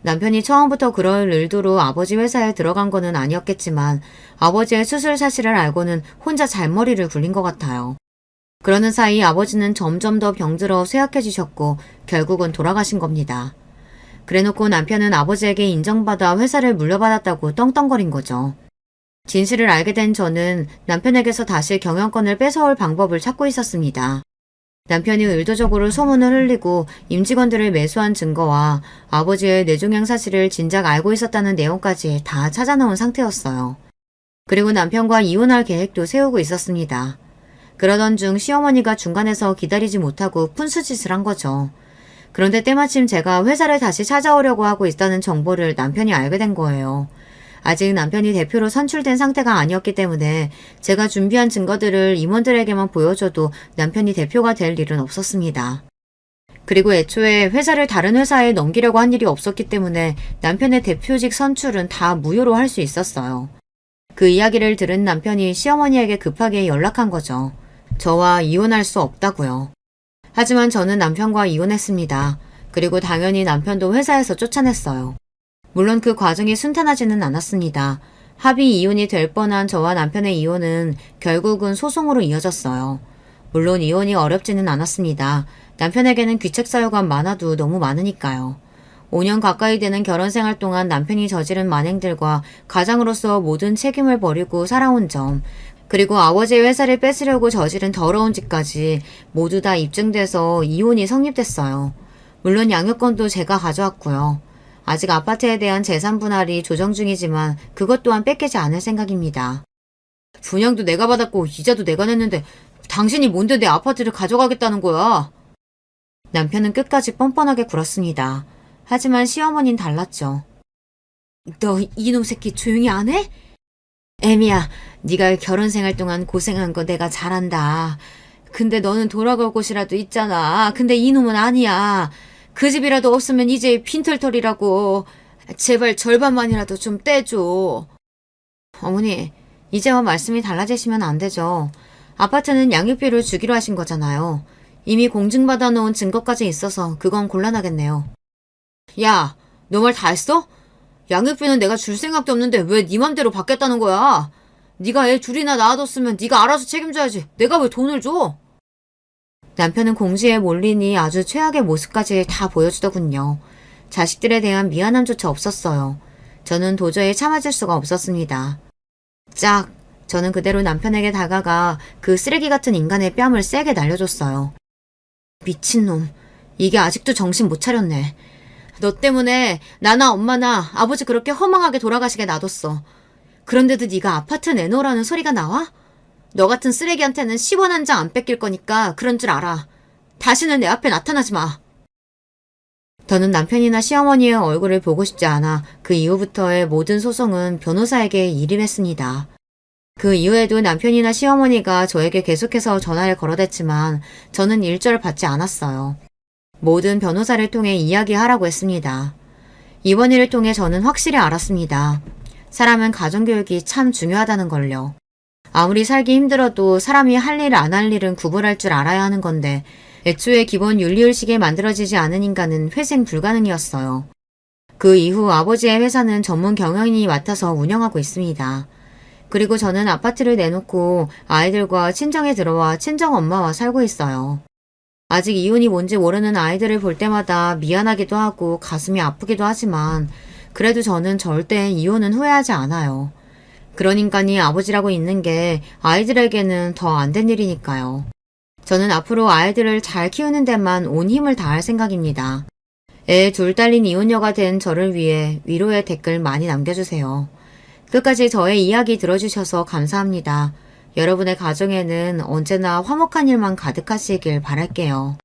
남편이 처음부터 그럴 의도로 아버지 회사에 들어간 거는 아니었겠지만 아버지의 수술 사실을 알고는 혼자 잔머리를 굴린 것 같아요. 그러는 사이 아버지는 점점 더 병들어 쇠약해지셨고 결국은 돌아가신 겁니다. 그래놓고 남편은 아버지에게 인정받아 회사를 물려받았다고 떵떵거린 거죠. 진실을 알게 된 저는 남편에게서 다시 경영권을 뺏어올 방법을 찾고 있었습니다. 남편이 의도적으로 소문을 흘리고 임직원들을 매수한 증거와 아버지의 뇌종양 사실을 진작 알고 있었다는 내용까지 다 찾아놓은 상태였어요. 그리고 남편과 이혼할 계획도 세우고 있었습니다. 그러던 중 시어머니가 중간에서 기다리지 못하고 푼수짓을 한 거죠. 그런데 때마침 제가 회사를 다시 찾아오려고 하고 있다는 정보를 남편이 알게 된 거예요. 아직 남편이 대표로 선출된 상태가 아니었기 때문에 제가 준비한 증거들을 임원들에게만 보여줘도 남편이 대표가 될 일은 없었습니다. 그리고 애초에 회사를 다른 회사에 넘기려고 한 일이 없었기 때문에 남편의 대표직 선출은 다 무효로 할 수 있었어요. 그 이야기를 들은 남편이 시어머니에게 급하게 연락한 거죠. 저와 이혼할 수 없다고요. 하지만 저는 남편과 이혼했습니다. 그리고 당연히 남편도 회사에서 쫓아냈어요. 물론 그 과정이 순탄하지는 않았습니다. 합의 이혼이 될 뻔한 저와 남편의 이혼은 결국은 소송으로 이어졌어요. 물론 이혼이 어렵지는 않았습니다. 남편에게는 귀책 사유가 많아도 너무 많으니까요. 5년 가까이 되는 결혼 생활 동안 남편이 저지른 만행들과 가장으로서 모든 책임을 버리고 살아온 점, 그리고 아버지의 회사를 뺏으려고 저지른 더러운 짓까지 모두 다 입증돼서 이혼이 성립됐어요. 물론 양육권도 제가 가져왔고요. 아직 아파트에 대한 재산 분할이 조정 중이지만 그것 또한 뺏기지 않을 생각입니다. 분양도 내가 받았고 이자도 내가 냈는데 당신이 뭔데 내 아파트를 가져가겠다는 거야? 남편은 끝까지 뻔뻔하게 굴었습니다. 하지만 시어머니는 달랐죠. 너 이놈 새끼 조용히 안 해? 애미야, 네가 결혼 생활 동안 고생한 거 내가 잘 안다. 근데 너는 돌아갈 곳이라도 있잖아. 근데 이놈은 아니야. 그 집이라도 없으면 이제 빈털털이라고. 제발 절반만이라도 좀 떼줘. 어머니, 이제와 말씀이 달라지시면 안 되죠. 아파트는 양육비를 주기로 하신 거잖아요. 이미 공증받아 놓은 증거까지 있어서 그건 곤란하겠네요. 야, 너 말 다 했어? 양육비는 내가 줄 생각도 없는데 왜 네 맘대로 받겠다는 거야? 네가 애 둘이나 낳아뒀으면 네가 알아서 책임져야지. 내가 왜 돈을 줘? 남편은 공지에 몰리니 아주 최악의 모습까지 다 보여주더군요. 자식들에 대한 미안함조차 없었어요. 저는 도저히 참아줄 수가 없었습니다. 짝! 저는 그대로 남편에게 다가가 그 쓰레기 같은 인간의 뺨을 세게 날려줬어요. 미친놈. 이게 아직도 정신 못 차렸네. 너 때문에 나나 엄마나 아버지 그렇게 허망하게 돌아가시게 놔뒀어. 그런데도 네가 아파트 내놓으라는 소리가 나와? 너 같은 쓰레기한테는 10원 한 장 안 뺏길 거니까 그런 줄 알아. 다시는 내 앞에 나타나지 마. 저는 남편이나 시어머니의 얼굴을 보고 싶지 않아 그 이후부터의 모든 소송은 변호사에게 일임했습니다. 그 이후에도 남편이나 시어머니가 저에게 계속해서 전화를 걸어댔지만 저는 일절 받지 않았어요. 모든 변호사를 통해 이야기하라고 했습니다. 이번 일을 통해 저는 확실히 알았습니다. 사람은 가정교육이 참 중요하다는 걸요. 아무리 살기 힘들어도 사람이 할 일 안 할 일은 구분할 줄 알아야 하는 건데 애초에 기본 윤리의식에 만들어지지 않은 인간은 회생 불가능이었어요. 그 이후 아버지의 회사는 전문 경영인이 맡아서 운영하고 있습니다. 그리고 저는 아파트를 내놓고 아이들과 친정에 들어와 친정엄마와 살고 있어요. 아직 이혼이 뭔지 모르는 아이들을 볼 때마다 미안하기도 하고 가슴이 아프기도 하지만 그래도 저는 절대 이혼은 후회하지 않아요. 그런 인간이 아버지라고 있는 게 아이들에게는 더 안 된 일이니까요. 저는 앞으로 아이들을 잘 키우는 데만 온 힘을 다할 생각입니다. 애 둘 딸린 이혼녀가 된 저를 위해 위로의 댓글 많이 남겨주세요. 끝까지 저의 이야기 들어주셔서 감사합니다. 여러분의 가정에는 언제나 화목한 일만 가득하시길 바랄게요.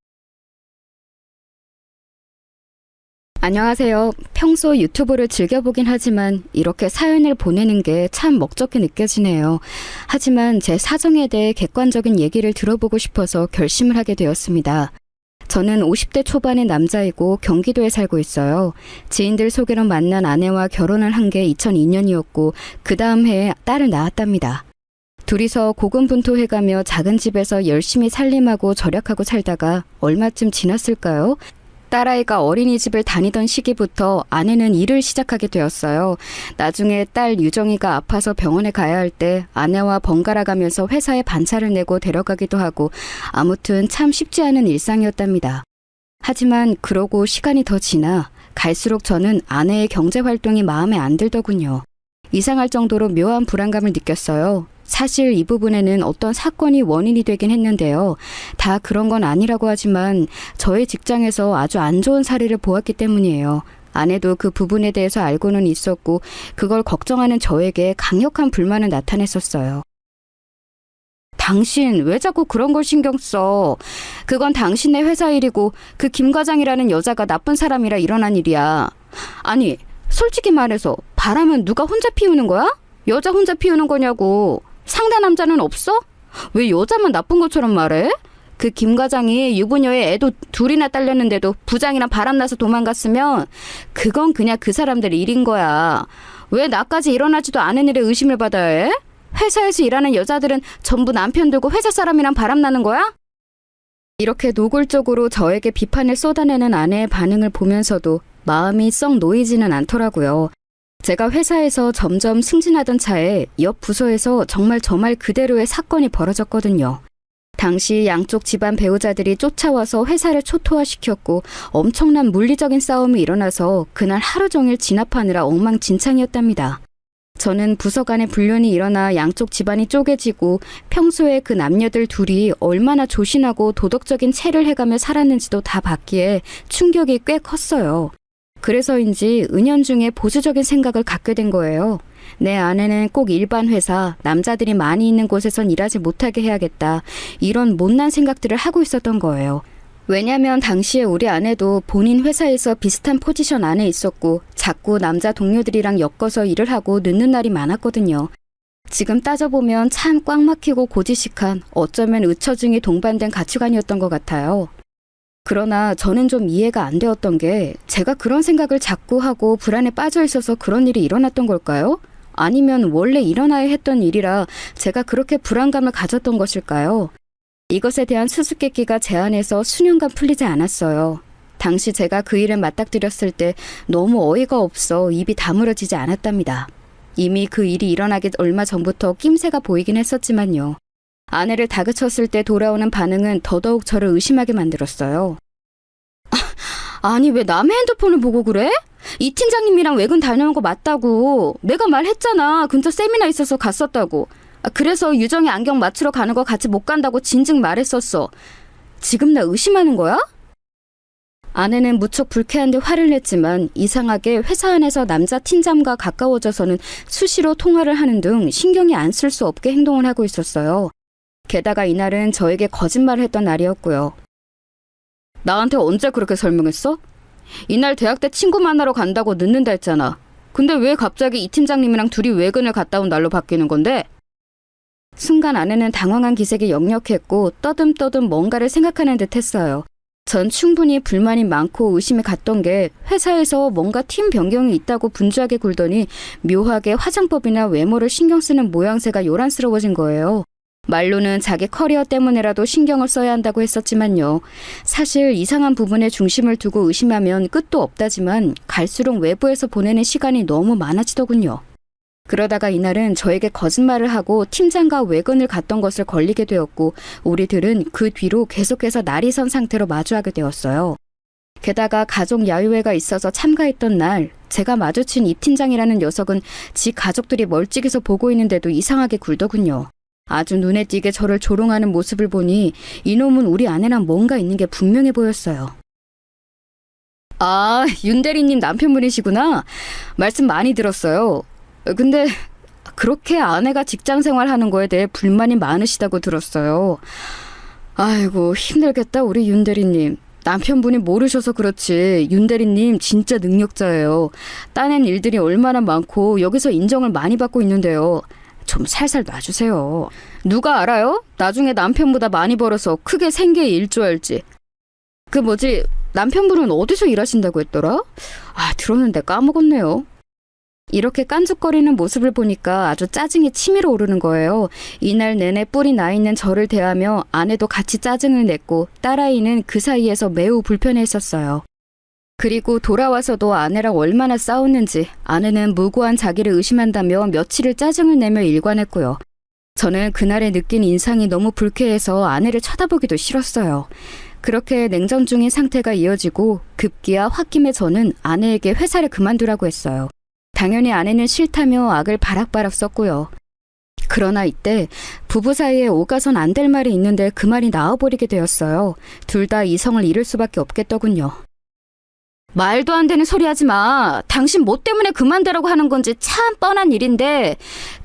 안녕하세요. 평소 유튜브를 즐겨보긴 하지만 이렇게 사연을 보내는 게 참 먹적해 느껴지네요. 하지만 제 사정에 대해 객관적인 얘기를 들어보고 싶어서 결심을 하게 되었습니다. 저는 50대 초반의 남자이고 경기도에 살고 있어요. 지인들 소개로 만난 아내와 결혼을 한 게 2002년이었고 그 다음 해에 딸을 낳았답니다. 둘이서 고군분투해가며 작은 집에서 열심히 살림하고 절약하고 살다가 얼마쯤 지났을까요? 딸아이가 어린이집을 다니던 시기부터 아내는 일을 시작하게 되었어요. 나중에 딸 유정이가 아파서 병원에 가야 할 때 아내와 번갈아 가면서 회사에 반차를 내고 데려가기도 하고 아무튼 참 쉽지 않은 일상이었답니다. 하지만 그러고 시간이 더 지나 갈수록 저는 아내의 경제활동이 마음에 안 들더군요. 이상할 정도로 묘한 불안감을 느꼈어요. 사실 이 부분에는 어떤 사건이 원인이 되긴 했는데요. 다 그런 건 아니라고 하지만 저의 직장에서 아주 안 좋은 사례를 보았기 때문이에요. 아내도 그 부분에 대해서 알고는 있었고 그걸 걱정하는 저에게 강력한 불만을 나타냈었어요. 당신 왜 자꾸 그런 걸 신경 써? 그건 당신의 회사 일이고 그 김 과장이라는 여자가 나쁜 사람이라 일어난 일이야. 아니, 솔직히 말해서 바람은 누가 혼자 피우는 거야? 여자 혼자 피우는 거냐고. 상대 남자는 없어? 왜 여자만 나쁜 것처럼 말해? 그 김 과장이 유부녀의 애도 둘이나 딸렸는데도 부장이랑 바람나서 도망갔으면 그건 그냥 그 사람들 일인 거야. 왜 나까지 일어나지도 않은 일에 의심을 받아야 해? 회사에서 일하는 여자들은 전부 남편 두고 회사 사람이랑 바람나는 거야? 이렇게 노골적으로 저에게 비판을 쏟아내는 아내의 반응을 보면서도 마음이 썩 놓이지는 않더라고요. 제가 회사에서 점점 승진하던 차에 옆 부서에서 정말 저 말 그대로의 사건이 벌어졌거든요. 당시 양쪽 집안 배우자들이 쫓아와서 회사를 초토화시켰고 엄청난 물리적인 싸움이 일어나서 그날 하루 종일 진압하느라 엉망진창이었답니다. 저는 부서 간의 불륜이 일어나 양쪽 집안이 쪼개지고 평소에 그 남녀들 둘이 얼마나 조신하고 도덕적인 체를 해가며 살았는지도 다 봤기에 충격이 꽤 컸어요. 그래서인지 은연중에 보수적인 생각을 갖게 된 거예요. 내 아내는 꼭 일반 회사, 남자들이 많이 있는 곳에선 일하지 못하게 해야겠다. 이런 못난 생각들을 하고 있었던 거예요. 왜냐면 당시에 우리 아내도 본인 회사에서 비슷한 포지션 안에 있었고 자꾸 남자 동료들이랑 엮어서 일을 하고 늦는 날이 많았거든요. 지금 따져보면 참 꽉 막히고 고지식한 어쩌면 의처증이 동반된 가치관이었던 것 같아요. 그러나 저는 좀 이해가 안 되었던 게 제가 그런 생각을 자꾸 하고 불안에 빠져 있어서 그런 일이 일어났던 걸까요? 아니면 원래 일어나야 했던 일이라 제가 그렇게 불안감을 가졌던 것일까요? 이것에 대한 수수께끼가 제 안에서 수년간 풀리지 않았어요. 당시 제가 그 일을 맞닥뜨렸을 때 너무 어이가 없어 입이 다물어지지 않았답니다. 이미 그 일이 일어나기 얼마 전부터 낌새가 보이긴 했었지만요. 아내를 다그쳤을 때 돌아오는 반응은 더더욱 저를 의심하게 만들었어요. 아니 왜 남의 핸드폰을 보고 그래? 이 팀장님이랑 외근 다녀온 거 맞다고. 내가 말했잖아. 근처 세미나 있어서 갔었다고. 그래서 유정이 안경 맞추러 가는 거 같이 못 간다고 진즉 말했었어. 지금 나 의심하는 거야? 아내는 무척 불쾌한 데 화를 냈지만 이상하게 회사 안에서 남자 팀장과 가까워져서는 수시로 통화를 하는 등 신경이 안 쓸 수 없게 행동을 하고 있었어요. 게다가 이날은 저에게 거짓말을 했던 날이었고요. 나한테 언제 그렇게 설명했어? 이날 대학 때 친구 만나러 간다고 늦는다 했잖아. 근데 왜 갑자기 이 팀장님이랑 둘이 외근을 갔다 온 날로 바뀌는 건데? 순간 아내는 당황한 기색이 역력했고 떠듬떠듬 뭔가를 생각하는 듯 했어요. 전 충분히 불만이 많고 의심이 갔던 게 회사에서 뭔가 팀 변경이 있다고 분주하게 굴더니 묘하게 화장법이나 외모를 신경 쓰는 모양새가 요란스러워진 거예요. 말로는 자기 커리어 때문에라도 신경을 써야 한다고 했었지만요. 사실 이상한 부분에 중심을 두고 의심하면 끝도 없다지만 갈수록 외부에서 보내는 시간이 너무 많아지더군요. 그러다가 이날은 저에게 거짓말을 하고 팀장과 외근을 갔던 것을 걸리게 되었고 우리들은 그 뒤로 계속해서 날이 선 상태로 마주하게 되었어요. 게다가 가족 야유회가 있어서 참가했던 날 제가 마주친 이 팀장이라는 녀석은 지 가족들이 멀찍이서 보고 있는데도 이상하게 굴더군요. 아주 눈에 띄게 저를 조롱하는 모습을 보니 이놈은 우리 아내랑 뭔가 있는 게 분명해 보였어요. 아, 윤 대리님 남편분이시구나. 말씀 많이 들었어요. 근데 그렇게 아내가 직장 생활하는 거에 대해 불만이 많으시다고 들었어요. 아이고, 힘들겠다, 우리 윤 대리님. 남편분이 모르셔서 그렇지 윤 대리님 진짜 능력자예요. 따낸 일들이 얼마나 많고 여기서 인정을 많이 받고 있는데요. 좀 살살 놔주세요. 누가 알아요? 나중에 남편보다 많이 벌어서 크게 생계에 일조할지. 그 뭐지, 남편분은 어디서 일하신다고 했더라? 아, 들었는데 까먹었네요. 이렇게 깐죽거리는 모습을 보니까 아주 짜증이 치밀어 오르는 거예요. 이날 내내 뿔이 나 있는 저를 대하며 아내도 같이 짜증을 냈고 딸아이는 그 사이에서 매우 불편해했었어요. 그리고 돌아와서도 아내랑 얼마나 싸웠는지 아내는 무고한 자기를 의심한다며 며칠을 짜증을 내며 일관했고요. 저는 그날에 느낀 인상이 너무 불쾌해서 아내를 쳐다보기도 싫었어요. 그렇게 냉전 중인 상태가 이어지고 급기야 홧김에 저는 아내에게 회사를 그만두라고 했어요. 당연히 아내는 싫다며 악을 바락바락 썼고요. 그러나 이때 부부 사이에 오가선 안 될 말이 있는데 그 말이 나와버리게 되었어요. 둘 다 이성을 잃을 수밖에 없겠더군요. 말도 안 되는 소리 하지 마. 당신 뭐 때문에 그만두라고 하는 건지 참 뻔한 일인데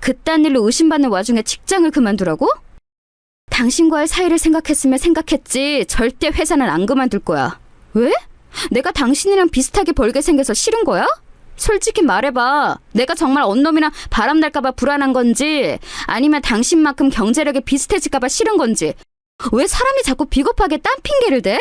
그딴 일로 의심받는 와중에 직장을 그만두라고? 당신과의 사이를 생각했으면 생각했지 절대 회사는 안 그만둘 거야. 왜? 내가 당신이랑 비슷하게 벌게 생겨서 싫은 거야? 솔직히 말해봐. 내가 정말 언놈이랑 바람날까봐 불안한 건지 아니면 당신만큼 경제력이 비슷해질까봐 싫은 건지 왜 사람이 자꾸 비겁하게 딴 핑계를 대?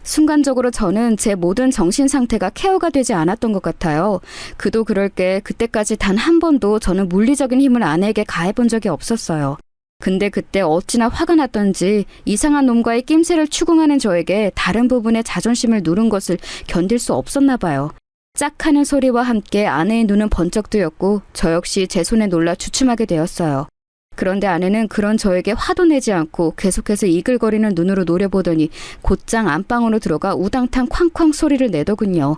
순간적으로 저는 제 모든 정신 상태가 케어가 되지 않았던 것 같아요. 그도 그럴 게 그때까지 단 한 번도 저는 물리적인 힘을 아내에게 가해본 적이 없었어요. 근데 그때 어찌나 화가 났던지 이상한 놈과의 낌새를 추궁하는 저에게 다른 부분의 자존심을 누른 것을 견딜 수 없었나 봐요. 짝 하는 소리와 함께 아내의 눈은 번쩍 뜨였고 저 역시 제 손에 놀라 주춤하게 되었어요. 그런데 아내는 그런 저에게 화도 내지 않고 계속해서 이글거리는 눈으로 노려보더니 곧장 안방으로 들어가 우당탕 쾅쾅 소리를 내더군요.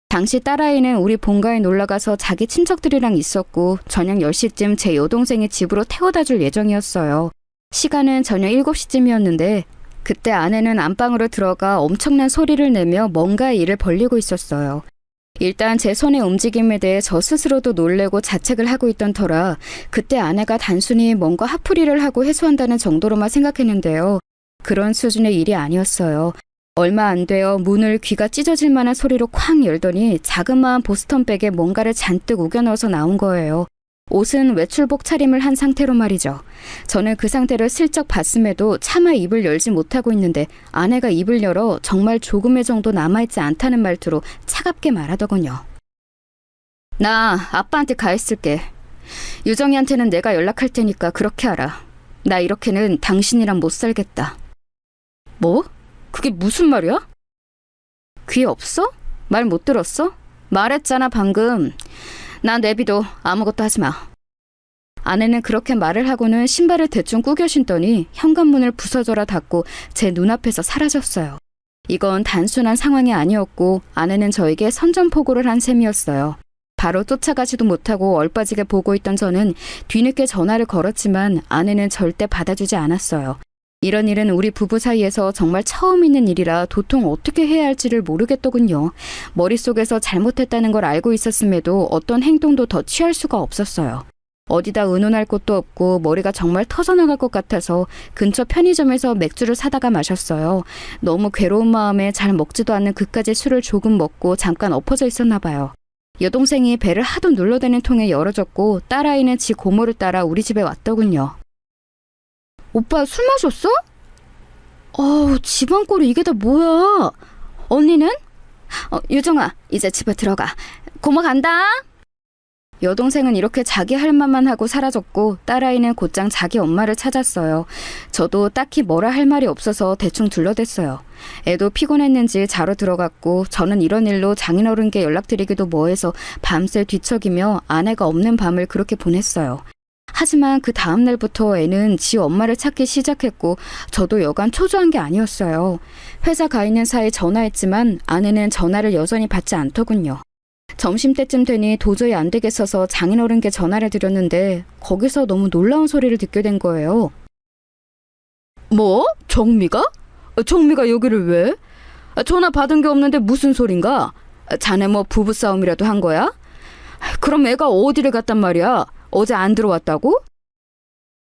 당시 딸아이는 우리 본가에 놀러가서 자기 친척들이랑 있었고 저녁 10시쯤 제 여동생이 집으로 태워다 줄 예정이었어요. 시간은 저녁 7시쯤이었는데 그때 아내는 안방으로 들어가 엄청난 소리를 내며 뭔가 일을 벌리고 있었어요. 일단 제 손의 움직임에 대해 저 스스로도 놀래고 자책을 하고 있던 터라 그때 아내가 단순히 뭔가 화풀이를 하고 해소한다는 정도로만 생각했는데요. 그런 수준의 일이 아니었어요. 얼마 안 되어 문을 귀가 찢어질 만한 소리로 쾅 열더니 자그마한 보스턴백에 뭔가를 잔뜩 우겨 넣어서 나온 거예요. 옷은 외출복 차림을 한 상태로 말이죠. 저는 그 상태를 슬쩍 봤음에도 차마 입을 열지 못하고 있는데 아내가 입을 열어 정말 조금의 정도 남아있지 않다는 말투로 차갑게 말하더군요. 나 아빠한테 가 있을게. 유정이한테는 내가 연락할 테니까 그렇게 하라. 나 이렇게는 당신이랑 못 살겠다. 뭐? 그게 무슨 말이야? 귀 없어? 말 못 들었어? 말했잖아 방금. 나 내비도 아무것도 하지 마. 아내는 그렇게 말을 하고는 신발을 대충 꾸겨 신더니 현관문을 부서져라 닫고 제 눈앞에서 사라졌어요. 이건 단순한 상황이 아니었고 아내는 저에게 선전포고를 한 셈이었어요. 바로 쫓아가지도 못하고 얼빠지게 보고 있던 저는 뒤늦게 전화를 걸었지만 아내는 절대 받아주지 않았어요. 이런 일은 우리 부부 사이에서 정말 처음 있는 일이라 도통 어떻게 해야 할지를 모르겠더군요. 머릿속에서 잘못했다는 걸 알고 있었음에도 어떤 행동도 더 취할 수가 없었어요. 어디다 의논할 곳도 없고 머리가 정말 터져나갈 것 같아서 근처 편의점에서 맥주를 사다가 마셨어요. 너무 괴로운 마음에 잘 먹지도 않는 그까지 술을 조금 먹고 잠깐 엎어져 있었나 봐요. 여동생이 배를 하도 눌러대는 통에 열어줬고 딸아이는 지 고모를 따라 우리 집에 왔더군요. 오빠 술 마셨어? 어우, 집안 꼴이 이게 다 뭐야? 언니는? 유정아, 이제 집에 들어가. 고모 간다. 여동생은 이렇게 자기 할 말만 하고 사라졌고 딸아이는 곧장 자기 엄마를 찾았어요. 저도 딱히 뭐라 할 말이 없어서 대충 둘러댔어요. 애도 피곤했는지 자러 들어갔고 저는 이런 일로 장인어른께 연락드리기도 뭐해서 밤새 뒤척이며 아내가 없는 밤을 그렇게 보냈어요. 하지만 그 다음 날부터 애는 지 엄마를 찾기 시작했고 저도 여간 초조한 게 아니었어요. 회사 가 있는 사이 전화했지만 아내는 전화를 여전히 받지 않더군요. 점심때쯤 되니 도저히 안 되겠어서 장인어른께 전화를 드렸는데 거기서 너무 놀라운 소리를 듣게 된 거예요. 뭐? 정미가? 정미가 여기를 왜? 전화 받은 게 없는데 무슨 소린가? 자네 뭐 부부싸움이라도 한 거야? 그럼 애가 어디를 갔단 말이야? 어제 안 들어왔다고?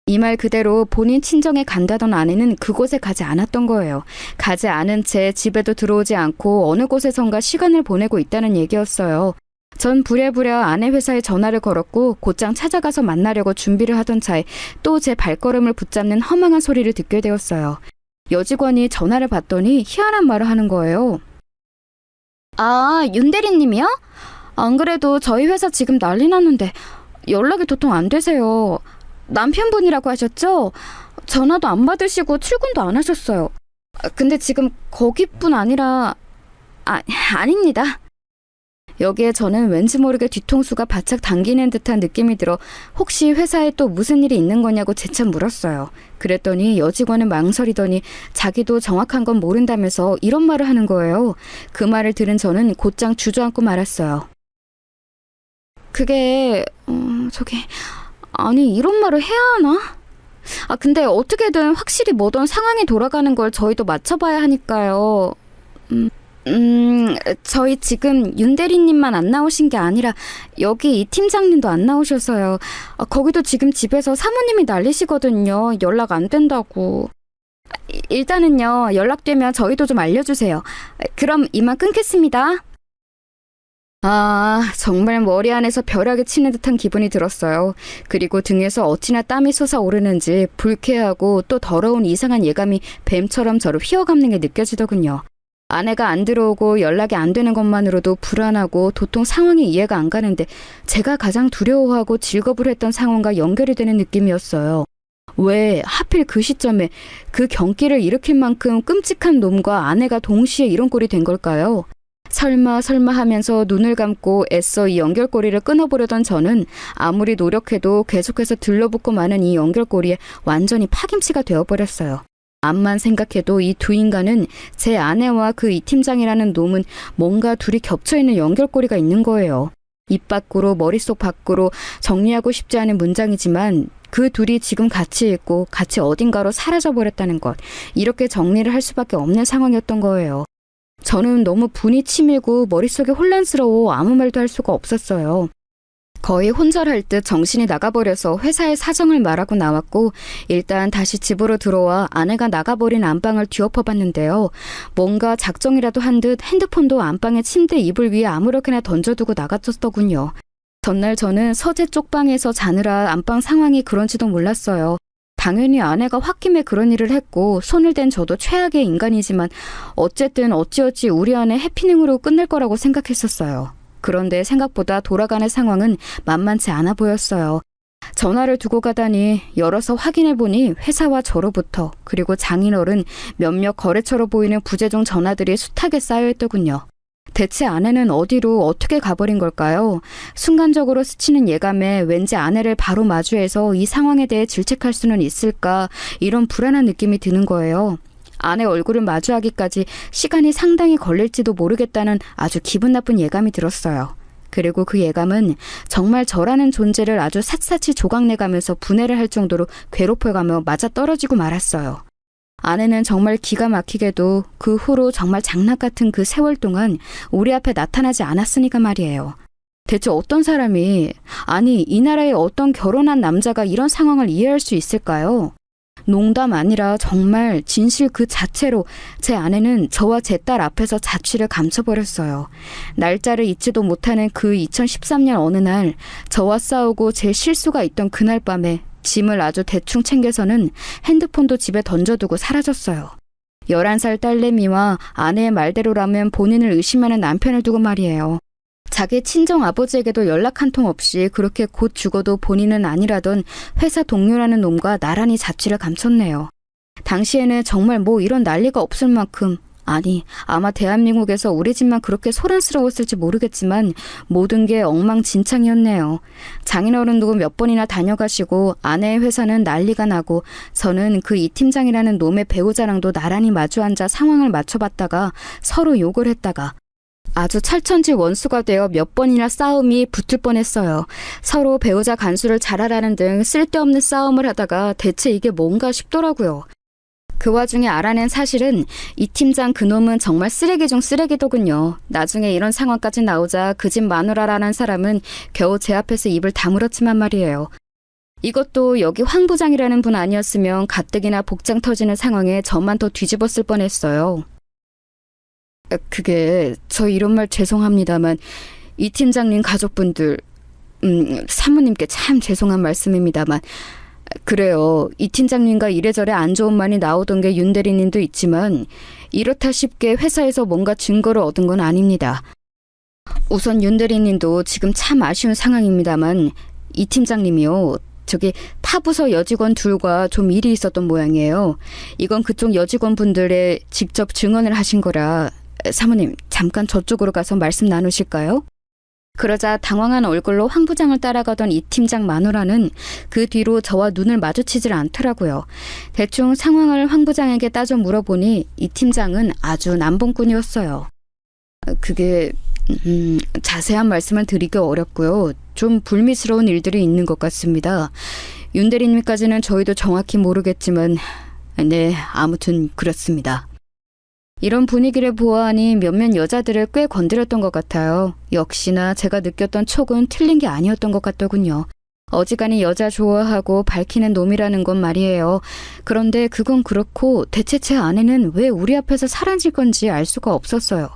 이 말 그대로 본인 친정에 간다던 아내는 그곳에 가지 않았던 거예요. 가지 않은 채 집에도 들어오지 않고 어느 곳에선가 시간을 보내고 있다는 얘기였어요. 전 부랴부랴 아내 회사에 전화를 걸었고 곧장 찾아가서 만나려고 준비를 하던 차에 또 제 발걸음을 붙잡는 허망한 소리를 듣게 되었어요. 여직원이 전화를 받더니 희한한 말을 하는 거예요. 아, 윤 대리님이요? 안 그래도 저희 회사 지금 난리 났는데 연락이 도통 안 되세요. 남편분이라고 하셨죠? 전화도 안 받으시고 출근도 안 하셨어요. 근데 지금 거기뿐 아니라 아닙니다. 여기에 저는 왠지 모르게 뒤통수가 바짝 당기는 듯한 느낌이 들어 혹시 회사에 또 무슨 일이 있는 거냐고 재차 물었어요. 그랬더니 여직원은 망설이더니 자기도 정확한 건 모른다면서 이런 말을 하는 거예요. 그 말을 들은 저는 곧장 주저앉고 말았어요. 그게 아니 이런 말을 해야 하나? 근데 어떻게든 확실히 뭐든 상황이 돌아가는 걸 저희도 맞춰봐야 하니까요. 저희 지금 윤 대리님만 안 나오신 게 아니라 여기 이 팀장님도 안 나오셔서요. 거기도 지금 집에서 사모님이 난리시거든요. 연락 안 된다고. 일단은요, 연락되면 저희도 좀 알려주세요. 그럼 이만 끊겠습니다. 정말 머리 안에서 벼락이 치는 듯한 기분이 들었어요. 그리고 등에서 어찌나 땀이 솟아오르는지 불쾌하고 또 더러운 이상한 예감이 뱀처럼 저를 휘어감는 게 느껴지더군요. 아내가 안 들어오고 연락이 안 되는 것만으로도 불안하고 도통 상황이 이해가 안 가는데 제가 가장 두려워하고 질겁을 했던 상황과 연결이 되는 느낌이었어요. 왜 하필 그 시점에 그 경기를 일으킬 만큼 끔찍한 놈과 아내가 동시에 이런 꼴이 된 걸까요? 설마 하면서 눈을 감고 애써 이 연결고리를 끊어보려던 저는 아무리 노력해도 계속해서 들러붙고 마는 이 연결고리에 완전히 파김치가 되어버렸어요. 암만 생각해도 이 두 인간은 제 아내와 그 이 팀장이라는 놈은 뭔가 둘이 겹쳐있는 연결고리가 있는 거예요. 입 밖으로 머릿속 밖으로 정리하고 싶지 않은 문장이지만 그 둘이 지금 같이 있고 같이 어딘가로 사라져버렸다는 것. 이렇게 정리를 할 수밖에 없는 상황이었던 거예요. 저는 너무 분이 치밀고 머릿속이 혼란스러워 아무 말도 할 수가 없었어요. 거의 혼절할 듯 정신이 나가버려서 회사에 사정을 말하고 나왔고 일단 다시 집으로 들어와 아내가 나가버린 안방을 뒤엎어봤는데요. 뭔가 작정이라도 한 듯 핸드폰도 안방의 침대 이불 위에 아무렇게나 던져두고 나갔었더군요. 전날 저는 서재 쪽방에서 자느라 안방 상황이 그런지도 몰랐어요. 당연히 아내가 홧김에 그런 일을 했고 손을 댄 저도 최악의 인간이지만 어쨌든 어찌어찌 우리 아내 해피닝으로 끝낼 거라고 생각했었어요. 그런데 생각보다 돌아가는 상황은 만만치 않아 보였어요. 전화를 두고 가다니 열어서 확인해보니 회사와 저로부터 그리고 장인어른 몇몇 거래처로 보이는 부재중 전화들이 숱하게 쌓여있더군요. 대체 아내는 어디로 어떻게 가버린 걸까요? 순간적으로 스치는 예감에 왠지 아내를 바로 마주해서 이 상황에 대해 질책할 수는 있을까 이런 불안한 느낌이 드는 거예요. 아내 얼굴을 마주하기까지 시간이 상당히 걸릴지도 모르겠다는 아주 기분 나쁜 예감이 들었어요. 그리고 그 예감은 정말 저라는 존재를 아주 샅샅이 조각내가면서 분해를 할 정도로 괴롭혀가며 맞아떨어지고 말았어요. 아내는 정말 기가 막히게도 그 후로 정말 장난 같은 그 세월 동안 우리 앞에 나타나지 않았으니까 말이에요. 대체 어떤 사람이, 아니 이 나라의 어떤 결혼한 남자가 이런 상황을 이해할 수 있을까요? 농담 아니라 정말 진실 그 자체로 제 아내는 저와 제 딸 앞에서 자취를 감춰버렸어요. 날짜를 잊지도 못하는 그 2013년 어느 날 저와 싸우고 제 실수가 있던 그날 밤에 짐을 아주 대충 챙겨서는 핸드폰도 집에 던져두고 사라졌어요. 11살 딸내미와 아내의 말대로라면 본인을 의심하는 남편을 두고 말이에요. 자기 친정 아버지에게도 연락 한 통 없이 그렇게 곧 죽어도 본인은 아니라던 회사 동료라는 놈과 나란히 자취를 감췄네요. 당시에는 정말 뭐 이런 난리가 없을 만큼, 아니 아마 대한민국에서 우리 집만 그렇게 소란스러웠을지 모르겠지만 모든 게 엉망진창이었네요. 장인어른도 몇 번이나 다녀가시고 아내의 회사는 난리가 나고 저는 그 이 팀장이라는 놈의 배우자랑도 나란히 마주 앉아 상황을 맞춰봤다가 서로 욕을 했다가 아주 찰천지 원수가 되어 몇 번이나 싸움이 붙을 뻔했어요. 서로 배우자 간수를 잘하라는 등 쓸데없는 싸움을 하다가 대체 이게 뭔가 싶더라고요. 그 와중에 알아낸 사실은 이 팀장 그놈은 정말 쓰레기 중 쓰레기더군요. 나중에 이런 상황까지 나오자 그 집 마누라라는 사람은 겨우 제 앞에서 입을 다물었지만 말이에요. 이것도 여기 황 부장이라는 분 아니었으면 가뜩이나 복장 터지는 상황에 저만 더 뒤집었을 뻔했어요. 그게 저 이런 말 죄송합니다만 이 팀장님 가족분들 사모님께 참 죄송한 말씀입니다만 그래요. 이 팀장님과 이래저래 안 좋은 말이 나오던 게 윤 대리님도 있지만 이렇다 쉽게 회사에서 뭔가 증거를 얻은 건 아닙니다. 우선 윤 대리님도 지금 참 아쉬운 상황입니다만 이 팀장님이요. 저기 타부서 여직원 둘과 좀 일이 있었던 모양이에요. 이건 그쪽 여직원분들의 직접 증언을 하신 거라 사모님 잠깐 저쪽으로 가서 말씀 나누실까요? 그러자 당황한 얼굴로 황 부장을 따라가던 이 팀장 마누라는 그 뒤로 저와 눈을 마주치질 않더라고요. 대충 상황을 황 부장에게 따져 물어보니 이 팀장은 아주 남봉꾼이었어요. 그게 자세한 말씀을 드리기 어렵고요. 좀 불미스러운 일들이 있는 것 같습니다. 윤 대리님까지는 저희도 정확히 모르겠지만 네, 아무튼 그렇습니다. 이런 분위기를 보아하니 몇몇 여자들을 꽤 건드렸던 것 같아요. 역시나 제가 느꼈던 촉은 틀린 게 아니었던 것 같더군요. 어지간히 여자 좋아하고 밝히는 놈이라는 건 말이에요. 그런데 그건 그렇고 대체 제 아내는 왜 우리 앞에서 사라질 건지 알 수가 없었어요.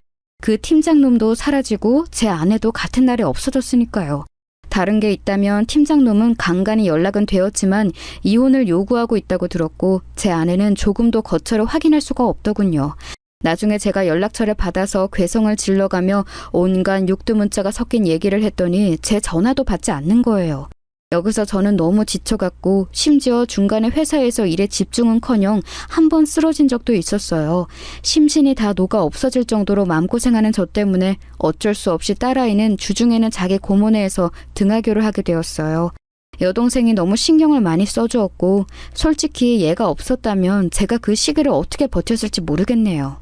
그 팀장놈도 사라지고 제 아내도 같은 날에 없어졌으니까요. 다른 게 있다면 팀장놈은 간간히 연락은 되었지만 이혼을 요구하고 있다고 들었고 제 아내는 조금도 거처를 확인할 수가 없더군요. 나중에 제가 연락처를 받아서 괴성을 질러가며 온갖 육두문자가 섞인 얘기를 했더니 제 전화도 받지 않는 거예요. 여기서 저는 너무 지쳐갔고 심지어 중간에 회사에서 일에 집중은커녕 한 번 쓰러진 적도 있었어요. 심신이 다 녹아 없어질 정도로 마음고생하는 저 때문에 어쩔 수 없이 딸아이는 주중에는 자기 고모네에서 등하교를 하게 되었어요. 여동생이 너무 신경을 많이 써주었고 솔직히 얘가 없었다면 제가 그 시기를 어떻게 버텼을지 모르겠네요.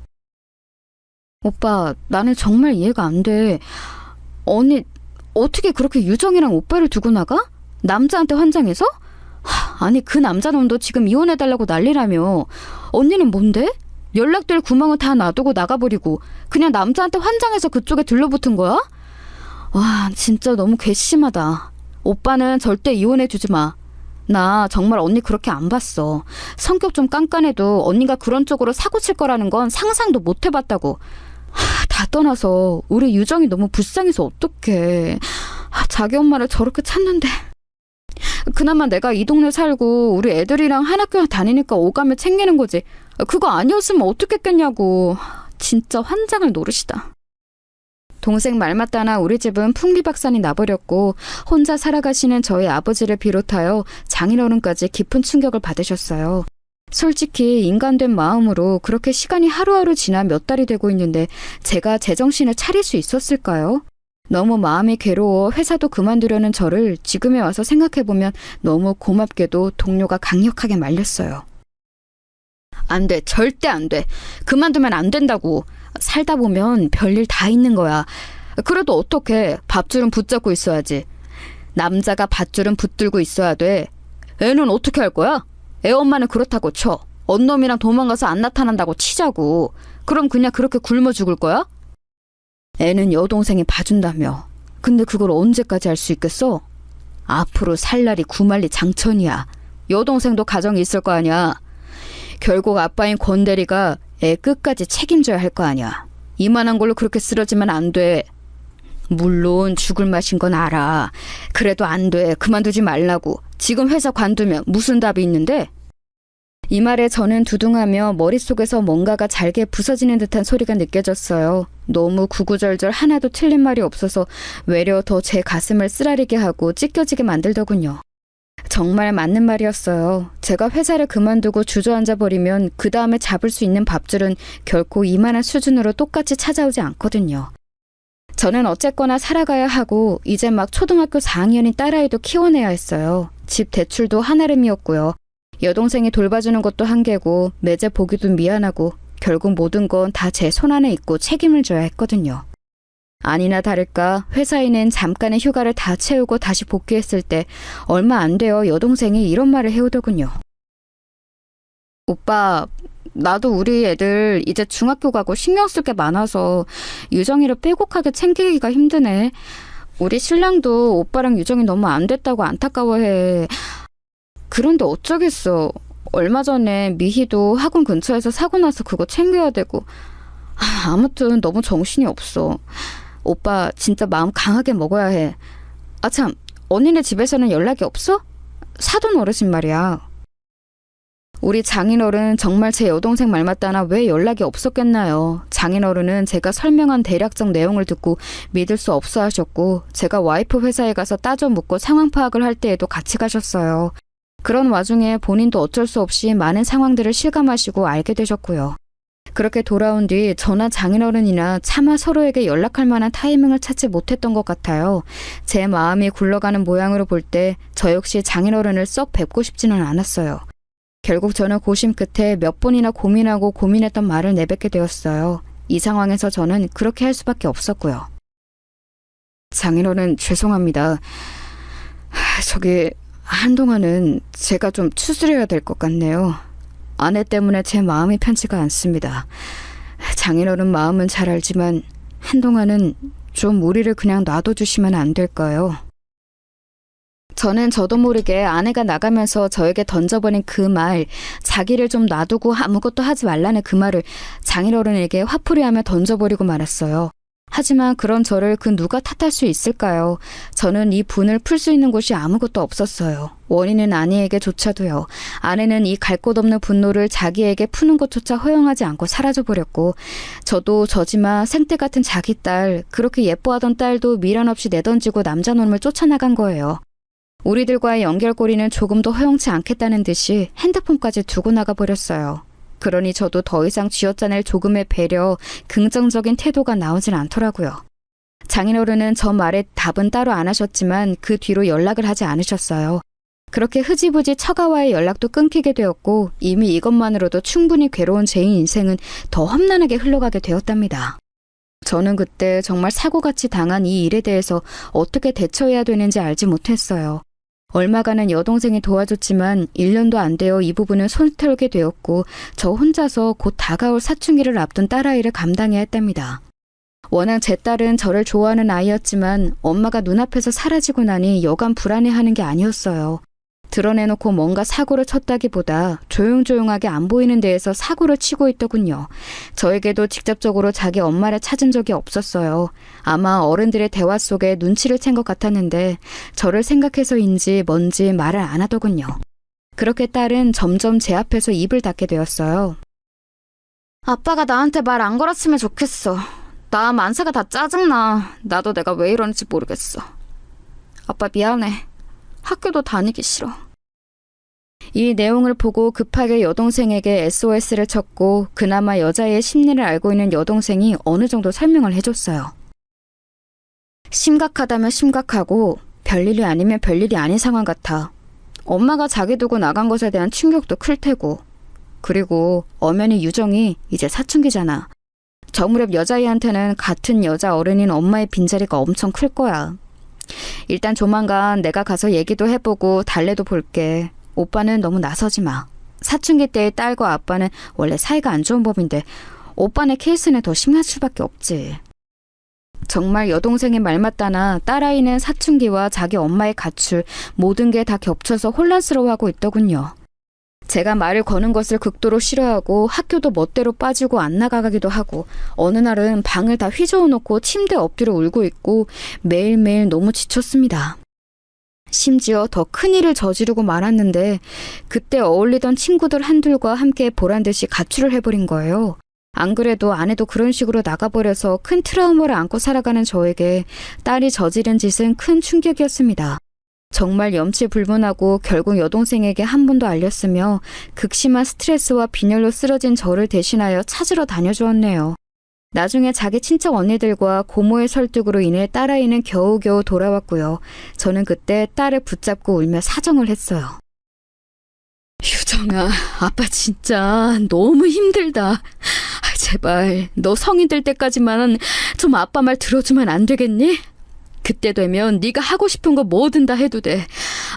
오빠, 나는 정말 이해가 안 돼. 언니, 어떻게 그렇게 유정이랑 오빠를 두고 나가? 남자한테 환장해서? 아니, 그 남자놈도 지금 이혼해달라고 난리라며. 언니는 뭔데? 연락될 구멍은 다 놔두고 나가버리고 그냥 남자한테 환장해서 그쪽에 들러붙은 거야? 와, 진짜 너무 괘씸하다. 오빠는 절대 이혼해주지 마. 나 정말 언니 그렇게 안 봤어. 성격 좀 깐깐해도 언니가 그런 쪽으로 사고칠 거라는 건 상상도 못 해봤다고. 다 떠나서 우리 유정이 너무 불쌍해서 어떡해. 자기 엄마를 저렇게 찾는데. 그나마 내가 이 동네 살고 우리 애들이랑 한 학교 다니니까 오가며 챙기는 거지. 그거 아니었으면 어떻겠겠냐고. 진짜 환장을 노릇이다. 동생 말 맞다나 우리 집은 풍비박산이 나버렸고 혼자 살아가시는 저희 아버지를 비롯하여 장인어른까지 깊은 충격을 받으셨어요. 솔직히 인간된 마음으로 그렇게 시간이 하루하루 지나 몇 달이 되고 있는데 제가 제정신을 차릴 수 있었을까요? 너무 마음이 괴로워 회사도 그만두려는 저를 지금에 와서 생각해보면 너무 고맙게도 동료가 강력하게 말렸어요. 안 돼, 절대 안 돼. 그만두면 안 된다고. 살다 보면 별일 다 있는 거야. 그래도 어떡해. 밥줄은 붙잡고 있어야지. 남자가 밧줄은 붙들고 있어야 돼. 애는 어떻게 할 거야? 애 엄마는 그렇다고 쳐. 언놈이랑 도망가서 안 나타난다고 치자고. 그럼 그냥 그렇게 굶어 죽을 거야? 애는 여동생이 봐준다며. 근데 그걸 언제까지 할 수 있겠어? 앞으로 살 날이 구말리 장천이야. 여동생도 가정이 있을 거 아니야. 결국 아빠인 권 대리가 애 끝까지 책임져야 할 거 아니야. 이만한 걸로 그렇게 쓰러지면 안 돼. 물론 죽을 맛인 건 알아. 그래도 안 돼. 그만두지 말라고. 지금 회사 관두면 무슨 답이 있는데? 이 말에 저는 두둥하며 머릿속에서 뭔가가 잘게 부서지는 듯한 소리가 느껴졌어요. 너무 구구절절 하나도 틀린 말이 없어서 외려 더 제 가슴을 쓰라리게 하고 찢겨지게 만들더군요. 정말 맞는 말이었어요. 제가 회사를 그만두고 주저앉아 버리면 그 다음에 잡을 수 있는 밥줄은 결코 이만한 수준으로 똑같이 찾아오지 않거든요. 저는 어쨌거나 살아가야 하고 이제 막 초등학교 4학년인 딸아이도 키워내야 했어요. 집 대출도 한아름이었고요. 여동생이 돌봐주는 것도 한계고 매제 보기도 미안하고 결국 모든 건 다 제 손안에 있고 책임을 져야 했거든요. 아니나 다를까 회사에 낸 잠깐의 휴가를 다 채우고 다시 복귀했을 때 얼마 안 되어 여동생이 이런 말을 해오더군요. 오빠, 나도 우리 애들 이제 중학교 가고 신경 쓸 게 많아서 유정이를 빼곡하게 챙기기가 힘드네. 우리 신랑도 오빠랑 유정이 너무 안 됐다고 안타까워해. 그런데 어쩌겠어. 얼마 전에 미희도 학원 근처에서 사고 나서 그거 챙겨야 되고. 아무튼 너무 정신이 없어. 오빠 진짜 마음 강하게 먹어야 해. 아 참, 언니네 집에서는 연락이 없어? 사돈 어르신 말이야. 우리 장인어른 정말 제 여동생 말 맞다나 왜 연락이 없었겠나요. 장인어른은 제가 설명한 대략적 내용을 듣고 믿을 수 없어 하셨고, 제가 와이프 회사에 가서 따져 묻고 상황 파악을 할 때에도 같이 가셨어요. 그런 와중에 본인도 어쩔 수 없이 많은 상황들을 실감하시고 알게 되셨고요. 그렇게 돌아온 뒤 저나 장인어른이나 차마 서로에게 연락할 만한 타이밍을 찾지 못했던 것 같아요. 제 마음이 굴러가는 모양으로 볼 때 저 역시 장인어른을 썩 뵙고 싶지는 않았어요. 결국 저는 고심 끝에 몇 번이나 고민하고 고민했던 말을 내뱉게 되었어요. 이 상황에서 저는 그렇게 할 수밖에 없었고요. 장인어른 죄송합니다. 저기 한동안은 제가 좀 추스려야 될 것 같네요. 아내 때문에 제 마음이 편치가 않습니다. 장인어른 마음은 잘 알지만 한동안은 좀 우리를 그냥 놔둬주시면 안 될까요? 저는 저도 모르게 아내가 나가면서 저에게 던져버린 그 말, 자기를 좀 놔두고 아무것도 하지 말라는 그 말을 장인어른에게 화풀이하며 던져버리고 말았어요. 하지만 그런 저를 그 누가 탓할 수 있을까요? 저는 이 분을 풀 수 있는 곳이 아무것도 없었어요. 원인은 아내에게조차도요. 아내는 이 갈 곳 없는 분노를 자기에게 푸는 것조차 허용하지 않고 사라져버렸고, 저도 저지만 생태 같은 자기 딸, 그렇게 예뻐하던 딸도 미련 없이 내던지고 남자놈을 쫓아나간 거예요. 우리들과의 연결고리는 조금도 허용치 않겠다는 듯이 핸드폰까지 두고 나가버렸어요. 그러니 저도 더 이상 쥐어짜낼 조금의 배려, 긍정적인 태도가 나오진 않더라고요. 장인어른은 저 말에 답은 따로 안 하셨지만 그 뒤로 연락을 하지 않으셨어요. 그렇게 흐지부지 처가와의 연락도 끊기게 되었고, 이미 이것만으로도 충분히 괴로운 제 인생은 더 험난하게 흘러가게 되었답니다. 저는 그때 정말 사고같이 당한 이 일에 대해서 어떻게 대처해야 되는지 알지 못했어요. 얼마간은 여동생이 도와줬지만 1년도 안 되어 이 부분을 손 털게 되었고, 저 혼자서 곧 다가올 사춘기를 앞둔 딸아이를 감당해야 했답니다. 워낙 제 딸은 저를 좋아하는 아이였지만 엄마가 눈앞에서 사라지고 나니 여간 불안해하는 게 아니었어요. 드러내놓고 뭔가 사고를 쳤다기보다 조용조용하게 안 보이는 데에서 사고를 치고 있더군요. 저에게도 직접적으로 자기 엄마를 찾은 적이 없었어요. 아마 어른들의 대화 속에 눈치를 챈 것 같았는데 저를 생각해서인지 뭔지 말을 안 하더군요. 그렇게 딸은 점점 제 앞에서 입을 닫게 되었어요. 아빠가 나한테 말 안 걸었으면 좋겠어. 나 만사가 다 짜증나. 나도 내가 왜 이러는지 모르겠어. 아빠 미안해. 학교도 다니기 싫어. 이 내용을 보고 급하게 여동생에게 SOS를 쳤고, 그나마 여자의 심리를 알고 있는 여동생이 어느 정도 설명을 해줬어요. 심각하다면 심각하고 별일이 아니면 별일이 아닌 상황 같아. 엄마가 자기 두고 나간 것에 대한 충격도 클 테고, 그리고 엄연히 유정이 이제 사춘기잖아. 저 무렵 여자애한테는 같은 여자 어른인 엄마의 빈자리가 엄청 클 거야. 일단 조만간 내가 가서 얘기도 해보고 달래도 볼게. 오빠는 너무 나서지 마. 사춘기 때의 딸과 아빠는 원래 사이가 안 좋은 법인데 오빠네 케이스는 더 심할 수밖에 없지. 정말 여동생의 말 맞다나 딸아이는 사춘기와 자기 엄마의 가출, 모든 게 다 겹쳐서 혼란스러워하고 있더군요. 제가 말을 거는 것을 극도로 싫어하고 학교도 멋대로 빠지고 안 나가기도 하고, 어느 날은 방을 다 휘저어 놓고 침대에 엎드려 울고 있고 매일매일 너무 지쳤습니다. 심지어 더 큰일을 저지르고 말았는데 그때 어울리던 친구들 한둘과 함께 보란듯이 가출을 해버린 거예요. 안 그래도 아내도 그런 식으로 나가버려서 큰 트라우마를 안고 살아가는 저에게 딸이 저지른 짓은 큰 충격이었습니다. 정말 염치불문하고 결국 여동생에게 한 번 더 알렸으며 극심한 스트레스와 빈혈로 쓰러진 저를 대신하여 찾으러 다녀주었네요. 나중에 자기 친척 언니들과 고모의 설득으로 인해 딸아이는 겨우겨우 돌아왔고요. 저는 그때 딸을 붙잡고 울며 사정을 했어요. 유정아, 아빠 진짜 너무 힘들다. 제발 너 성인 될 때까지만 좀 아빠 말 들어주면 안 되겠니? 그때 되면 네가 하고 싶은 거 뭐든 다 해도 돼.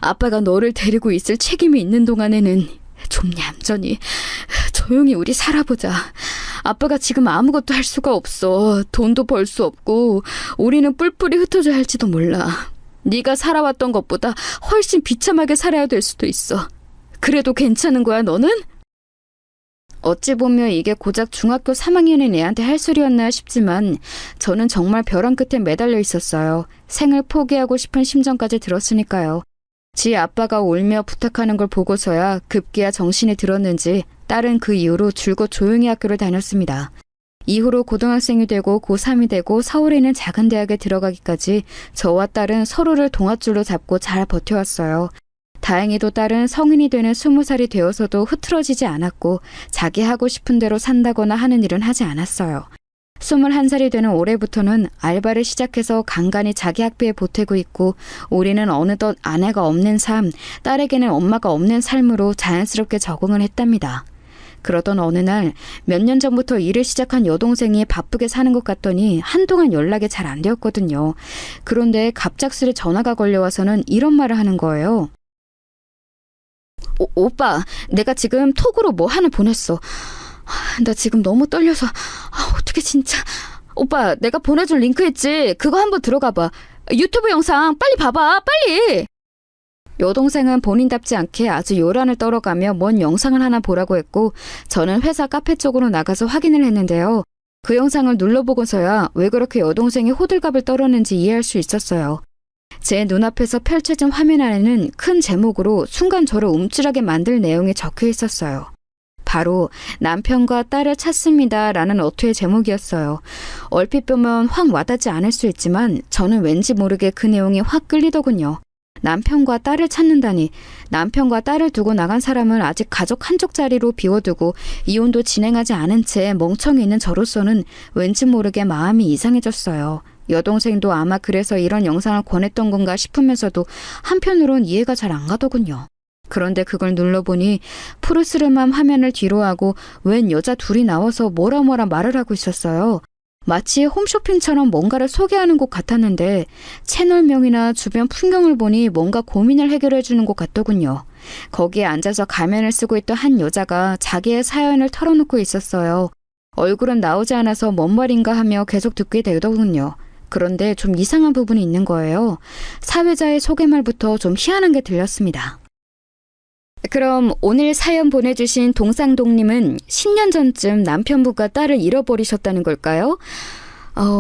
아빠가 너를 데리고 있을 책임이 있는 동안에는 좀 얌전히 조용히 우리 살아보자. 아빠가 지금 아무것도 할 수가 없어. 돈도 벌 수 없고 우리는 뿔뿔이 흩어져야 할지도 몰라. 네가 살아왔던 것보다 훨씬 비참하게 살아야 될 수도 있어. 그래도 괜찮은 거야, 너는? 어찌 보면 이게 고작 중학교 3학년인 애한테 할 소리였나 싶지만 저는 정말 벼랑 끝에 매달려 있었어요. 생을 포기하고 싶은 심정까지 들었으니까요. 지 아빠가 울며 부탁하는 걸 보고서야 급기야 정신이 들었는지 딸은 그 이후로 줄곧 조용히 학교를 다녔습니다. 이후로 고등학생이 되고 고3이 되고 서울에 있는 작은 대학에 들어가기까지 저와 딸은 서로를 동아줄로 잡고 잘 버텨왔어요. 다행히도 딸은 성인이 되는 20살이 되어서도 흐트러지지 않았고 자기 하고 싶은 대로 산다거나 하는 일은 하지 않았어요. 21살이 되는 올해부터는 알바를 시작해서 간간히 자기 학비에 보태고 있고 우리는 어느덧 아내가 없는 삶, 딸에게는 엄마가 없는 삶으로 자연스럽게 적응을 했답니다. 그러던 어느 날 몇 년 전부터 일을 시작한 여동생이 바쁘게 사는 것 같더니 한동안 연락이 잘 안 되었거든요. 그런데 갑작스레 전화가 걸려와서는 이런 말을 하는 거예요. 오빠, 내가 지금 톡으로 뭐 하나 보냈어. 나 지금 너무 떨려서 어떻게 진짜. 오빠, 내가 보내준 링크 있지? 그거 한번 들어가 봐. 유튜브 영상 빨리 봐봐, 빨리. 여동생은 본인답지 않게 아주 요란을 떨어가며 뭔 영상을 하나 보라고 했고 저는 회사 카페 쪽으로 나가서 확인을 했는데요. 그 영상을 눌러보고서야 왜 그렇게 여동생이 호들갑을 떨었는지 이해할 수 있었어요. 제 눈앞에서 펼쳐진 화면 안에는 큰 제목으로 순간 저를 움찔하게 만들 내용이 적혀 있었어요. 바로 남편과 딸을 찾습니다 라는 어투의 제목이었어요. 얼핏 보면 확 와닿지 않을 수 있지만 저는 왠지 모르게 그 내용이 확 끌리더군요. 남편과 딸을 찾는다니. 남편과 딸을 두고 나간 사람을 아직 가족 한쪽 자리로 비워두고 이혼도 진행하지 않은 채 멍청이 있는 저로서는 왠지 모르게 마음이 이상해졌어요. 여동생도 아마 그래서 이런 영상을 권했던 건가 싶으면서도 한편으론 이해가 잘 안 가더군요. 그런데 그걸 눌러보니 푸르스름한 화면을 뒤로하고 웬 여자 둘이 나와서 뭐라 말을 하고 있었어요. 마치 홈쇼핑처럼 뭔가를 소개하는 곳 같았는데 채널명이나 주변 풍경을 보니 뭔가 고민을 해결해 주는 곳 같더군요. 거기에 앉아서 가면을 쓰고 있던 한 여자가 자기의 사연을 털어놓고 있었어요. 얼굴은 나오지 않아서 뭔 말인가 하며 계속 듣게 되더군요. 그런데 좀 이상한 부분이 있는 거예요. 사회자의 소개말부터 좀 희한한 게 들렸습니다. 그럼 오늘 사연 보내주신 동상동님은 10년 전쯤 남편분과 딸을 잃어버리셨다는 걸까요?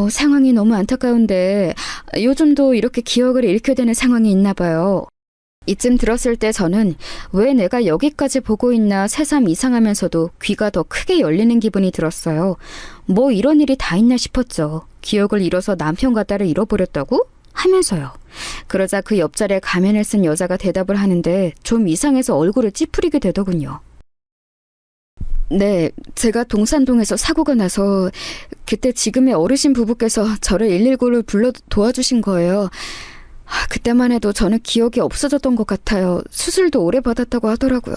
상황이 너무 안타까운데 요즘도 이렇게 기억을 잃게 되는 상황이 있나 봐요. 이쯤 들었을 때 저는 왜 내가 여기까지 보고 있나 새삼 이상하면서도 귀가 더 크게 열리는 기분이 들었어요. 뭐 이런 일이 다 있나 싶었죠. 기억을 잃어서 남편과 딸을 잃어버렸다고? 하면서요. 그러자 그 옆자리에 가면을 쓴 여자가 대답을 하는데 좀 이상해서 얼굴을 찌푸리게 되더군요. 네, 제가 동산동에서 사고가 나서 그때 지금의 어르신 부부께서 저를 119를 불러 도와주신 거예요. 그때만 해도 저는 기억이 없어졌던 것 같아요. 수술도 오래 받았다고 하더라고요.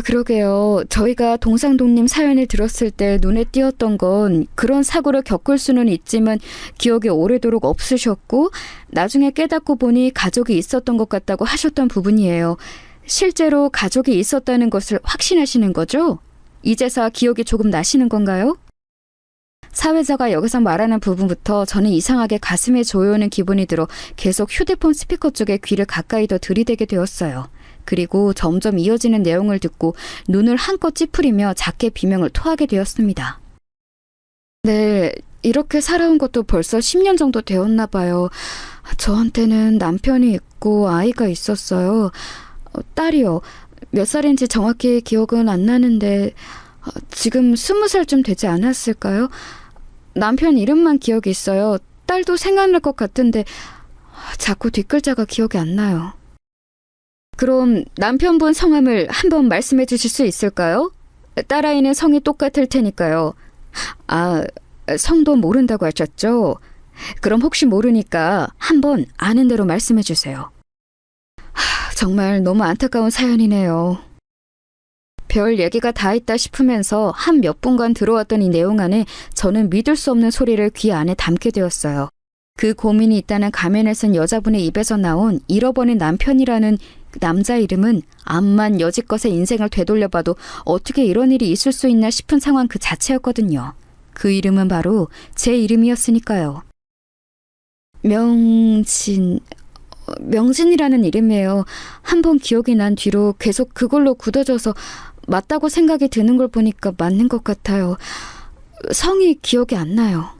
그러게요. 저희가 동상동님 사연을 들었을 때 눈에 띄었던 건 그런 사고를 겪을 수는 있지만 기억이 오래도록 없으셨고 나중에 깨닫고 보니 가족이 있었던 것 같다고 하셨던 부분이에요. 실제로 가족이 있었다는 것을 확신하시는 거죠? 이제서 기억이 조금 나시는 건가요? 사회자가 여기서 말하는 부분부터 저는 이상하게 가슴에 조여오는 기분이 들어 계속 휴대폰 스피커 쪽에 귀를 가까이 더 들이대게 되었어요. 그리고 점점 이어지는 내용을 듣고 눈을 한껏 찌푸리며 작게 비명을 토하게 되었습니다. 네, 이렇게 살아온 것도 벌써 10년 정도 되었나 봐요. 저한테는 남편이 있고 아이가 있었어요. 딸이요. 몇 살인지 정확히 기억은 안 나는데 지금 20살쯤 되지 않았을까요? 남편 이름만 기억이 있어요. 딸도 생각날 것 같은데 자꾸 뒷글자가 기억이 안 나요. 그럼 남편분 성함을 한번 말씀해 주실 수 있을까요? 딸아이는 성이 똑같을 테니까요. 성도 모른다고 하셨죠? 그럼 혹시 모르니까 한번 아는 대로 말씀해 주세요. 정말 너무 안타까운 사연이네요. 별 얘기가 다 있다 싶으면서 한 몇 분간 들어왔던 이 내용 안에 저는 믿을 수 없는 소리를 귀 안에 담게 되었어요. 그 고민이 있다는 가면을 쓴 여자분의 입에서 나온 잃어버린 남편이라는 남자 이름은 암만 여지껏의 인생을 되돌려봐도 어떻게 이런 일이 있을 수 있나 싶은 상황 그 자체였거든요. 그 이름은 바로 제 이름이었으니까요. 명진이라는 이름이에요. 한번 기억이 난 뒤로 계속 그걸로 굳어져서 맞다고 생각이 드는 걸 보니까 맞는 것 같아요. 성이 기억이 안 나요.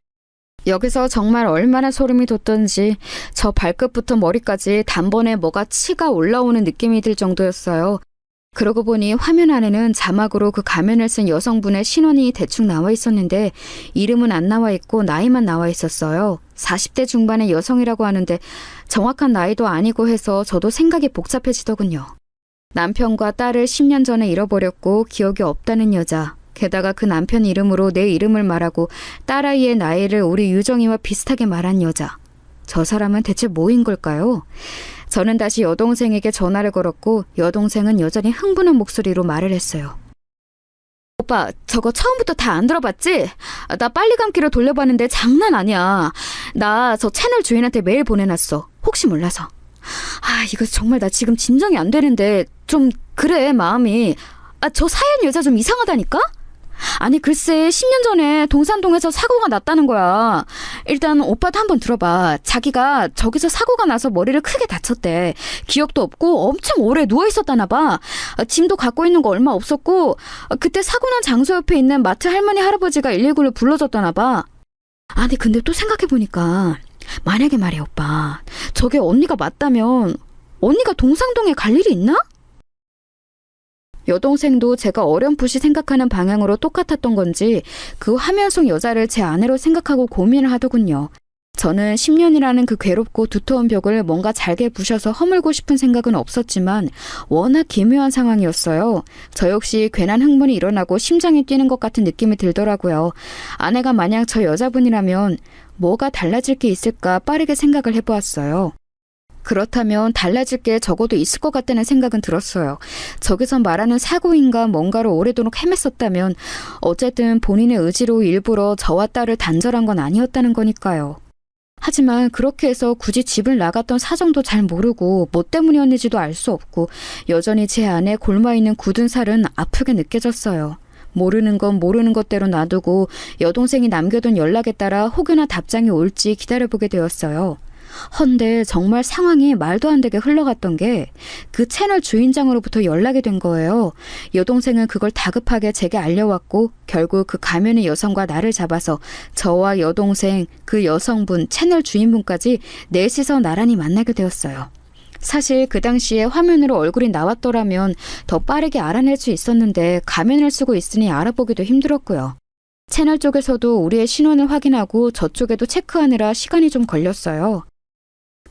여기서 정말 얼마나 소름이 돋던지 저 발끝부터 머리까지 단번에 뭐가 치가 올라오는 느낌이 들 정도였어요. 그러고 보니 화면 안에는 자막으로 그 가면을 쓴 여성분의 신원이 대충 나와 있었는데 이름은 안 나와 있고 나이만 나와 있었어요. 40대 중반의 여성이라고 하는데 정확한 나이도 아니고 해서 저도 생각이 복잡해지더군요. 남편과 딸을 10년 전에 잃어버렸고 기억이 없다는 여자. 게다가 그 남편 이름으로 내 이름을 말하고 딸아이의 나이를 우리 유정이와 비슷하게 말한 여자. 저 사람은 대체 뭐인 걸까요? 저는 다시 여동생에게 전화를 걸었고 여동생은 여전히 흥분한 목소리로 말을 했어요. 오빠, 저거 처음부터 다 안 들어봤지? 나 빨리 감기로 돌려봤는데 장난 아니야. 나 저 채널 주인한테 메일 보내놨어. 혹시 몰라서. 이거 정말 나 지금 진정이 안 되는데 좀 그래 마음이. 저 사연 여자 좀 이상하다니까? 아니 글쎄 10년 전에 동산동에서 사고가 났다는 거야. 일단 오빠도 한번 들어봐. 자기가 저기서 사고가 나서 머리를 크게 다쳤대. 기억도 없고 엄청 오래 누워있었다나 봐. 짐도 갖고 있는 거 얼마 없었고 그때 사고 난 장소 옆에 있는 마트 할머니 할아버지가 119를 불러줬다나 봐. 아니 근데 또 생각해보니까 만약에 말이야 오빠, 저게 언니가 맞다면 언니가 동상동에 갈 일이 있나? 여동생도 제가 어렴풋이 생각하는 방향으로 똑같았던 건지 그 화면 속 여자를 제 아내로 생각하고 고민을 하더군요. 저는 10년이라는 그 괴롭고 두터운 벽을 뭔가 잘게 부셔서 허물고 싶은 생각은 없었지만 워낙 기묘한 상황이었어요. 저 역시 괜한 흥분이 일어나고 심장이 뛰는 것 같은 느낌이 들더라고요. 아내가 만약 저 여자분이라면 뭐가 달라질 게 있을까 빠르게 생각을 해보았어요. 그렇다면 달라질 게 적어도 있을 것 같다는 생각은 들었어요. 저기서 말하는 사고인가 뭔가로 오래도록 헤맸었다면 어쨌든 본인의 의지로 일부러 저와 딸을 단절한 건 아니었다는 거니까요. 하지만 그렇게 해서 굳이 집을 나갔던 사정도 잘 모르고 뭐 때문이었는지도 알 수 없고 여전히 제 안에 골마있는 굳은 살은 아프게 느껴졌어요. 모르는 건 모르는 것대로 놔두고 여동생이 남겨둔 연락에 따라 혹여나 답장이 올지 기다려보게 되었어요. 헌데 정말 상황이 말도 안 되게 흘러갔던 게 그 채널 주인장으로부터 연락이 된 거예요. 여동생은 그걸 다급하게 제게 알려왔고 결국 그 가면의 여성과 나를 잡아서 저와 여동생, 그 여성분, 채널 주인분까지 넷이서 나란히 만나게 되었어요. 사실 그 당시에 화면으로 얼굴이 나왔더라면 더 빠르게 알아낼 수 있었는데 가면을 쓰고 있으니 알아보기도 힘들었고요. 채널 쪽에서도 우리의 신원을 확인하고 저쪽에도 체크하느라 시간이 좀 걸렸어요.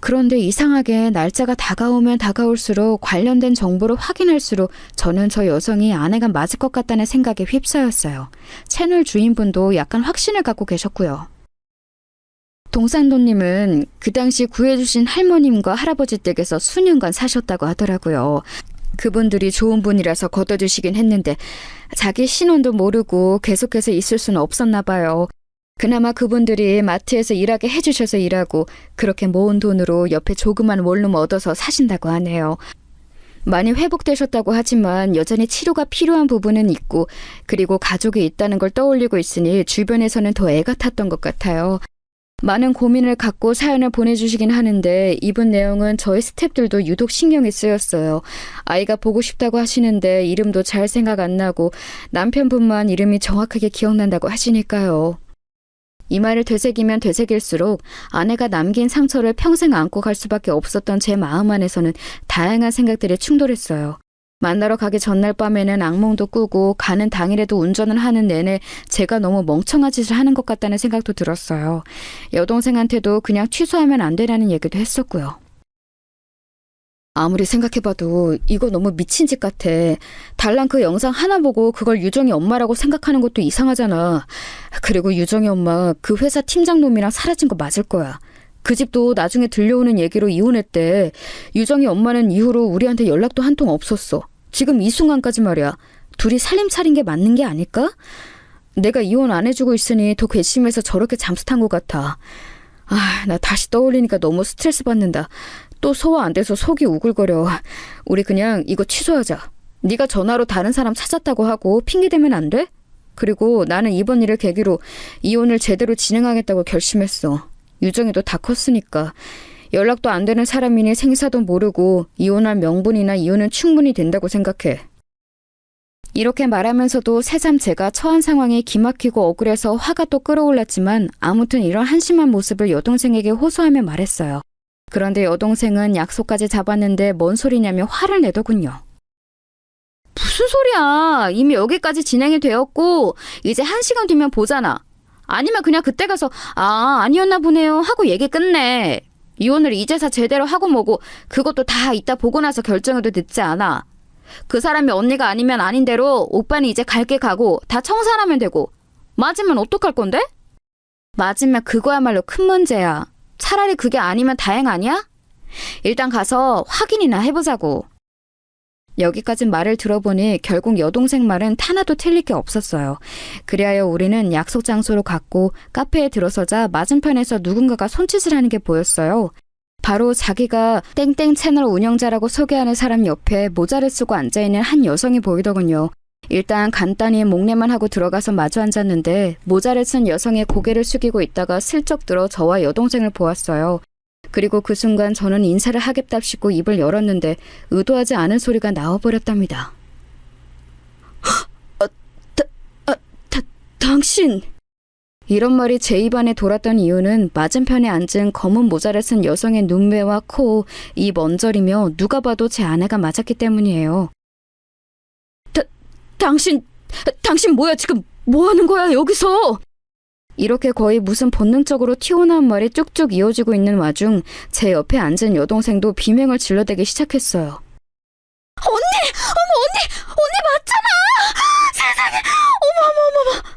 그런데 이상하게 날짜가 다가오면 다가올수록 관련된 정보를 확인할수록 저는 저 여성이 아내가 맞을 것 같다는 생각에 휩싸였어요. 채널 주인분도 약간 확신을 갖고 계셨고요. 동산도님은 그 당시 구해주신 할머님과 할아버지 댁에서 수년간 사셨다고 하더라고요. 그분들이 좋은 분이라서 걷어주시긴 했는데 자기 신원도 모르고 계속해서 있을 수는 없었나 봐요. 그나마 그분들이 마트에서 일하게 해주셔서 일하고 그렇게 모은 돈으로 옆에 조그만 원룸 얻어서 사신다고 하네요. 많이 회복되셨다고 하지만 여전히 치료가 필요한 부분은 있고 그리고 가족이 있다는 걸 떠올리고 있으니 주변에서는 더 애가 탔던 것 같아요. 많은 고민을 갖고 사연을 보내주시긴 하는데 이분 내용은 저희 스태프들도 유독 신경이 쓰였어요. 아이가 보고 싶다고 하시는데 이름도 잘 생각 안 나고 남편분만 이름이 정확하게 기억난다고 하시니까요. 이 말을 되새기면 되새길수록 아내가 남긴 상처를 평생 안고 갈 수밖에 없었던 제 마음 안에서는 다양한 생각들이 충돌했어요. 만나러 가기 전날 밤에는 악몽도 꾸고 가는 당일에도 운전을 하는 내내 제가 너무 멍청한 짓을 하는 것 같다는 생각도 들었어요. 여동생한테도 그냥 취소하면 안 되라는 얘기도 했었고요. 아무리 생각해봐도 이거 너무 미친 짓 같아. 달랑 그 영상 하나 보고 그걸 유정이 엄마라고 생각하는 것도 이상하잖아. 그리고 유정이 엄마 그 회사 팀장놈이랑 사라진 거 맞을 거야. 그 집도 나중에 들려오는 얘기로 이혼했대. 유정이 엄마는 이후로 우리한테 연락도 한 통 없었어. 지금 이 순간까지 말이야. 둘이 살림 차린 게 맞는 게 아닐까? 내가 이혼 안 해주고 있으니 더 괘씸해서 저렇게 잠수 탄 것 같아. 나 다시 떠올리니까 너무 스트레스 받는다. 또 소화 안 돼서 속이 우글거려. 우리 그냥 이거 취소하자. 네가 전화로 다른 사람 찾았다고 하고 핑계대면 안 돼? 그리고 나는 이번 일을 계기로 이혼을 제대로 진행하겠다고 결심했어. 유정이도 다 컸으니까. 연락도 안 되는 사람이니 생사도 모르고 이혼할 명분이나 이유는 충분히 된다고 생각해. 이렇게 말하면서도 새삼 제가 처한 상황이 기막히고 억울해서 화가 또 끌어올랐지만 아무튼 이런 한심한 모습을 여동생에게 호소하며 말했어요. 그런데 여동생은 약속까지 잡았는데 뭔 소리냐며 화를 내더군요. 무슨 소리야. 이미 여기까지 진행이 되었고 이제 1시간 뒤면 보잖아. 아니면 그냥 그때 가서 아니었나 보네요 하고 얘기 끝내. 이혼을 이제서 제대로 하고 뭐고 그것도 다 이따 보고 나서 결정해도 늦지 않아. 그 사람이 언니가 아니면 아닌 대로 오빠는 이제 갈 게 가고 다 청산하면 되고. 맞으면 어떡할 건데? 맞으면 그거야말로 큰 문제야. 차라리 그게 아니면 다행 아니야? 일단 가서 확인이나 해보자고. 여기까지 말을 들어보니 결국 여동생 말은 하나도 틀릴 게 없었어요. 그리하여 우리는 약속 장소로 갔고 카페에 들어서자 맞은편에서 누군가가 손짓을 하는 게 보였어요. 바로 자기가 땡땡 채널 운영자라고 소개하는 사람 옆에 모자를 쓰고 앉아있는 한 여성이 보이더군요. 일단 간단히 목례만 하고 들어가서 마주 앉았는데 모자를 쓴 여성의 고개를 숙이고 있다가 슬쩍 들어 저와 여동생을 보았어요. 그리고 그 순간 저는 인사를 하겠답시고 입을 열었는데 의도하지 않은 소리가 나와버렸답니다. 당신! 이런 말이 제 입안에 돌았던 이유는 맞은편에 앉은 검은 모자를 쓴 여성의 눈매와 코, 입 언저리며 누가 봐도 제 아내가 맞았기 때문이에요. 당신 뭐야? 지금 뭐 하는 거야 여기서? 이렇게 거의 무슨 본능적으로 튀어나온 말이 쭉쭉 이어지고 있는 와중 제 옆에 앉은 여동생도 비명을 질러대기 시작했어요. 언니 맞잖아! 세상에! 어머!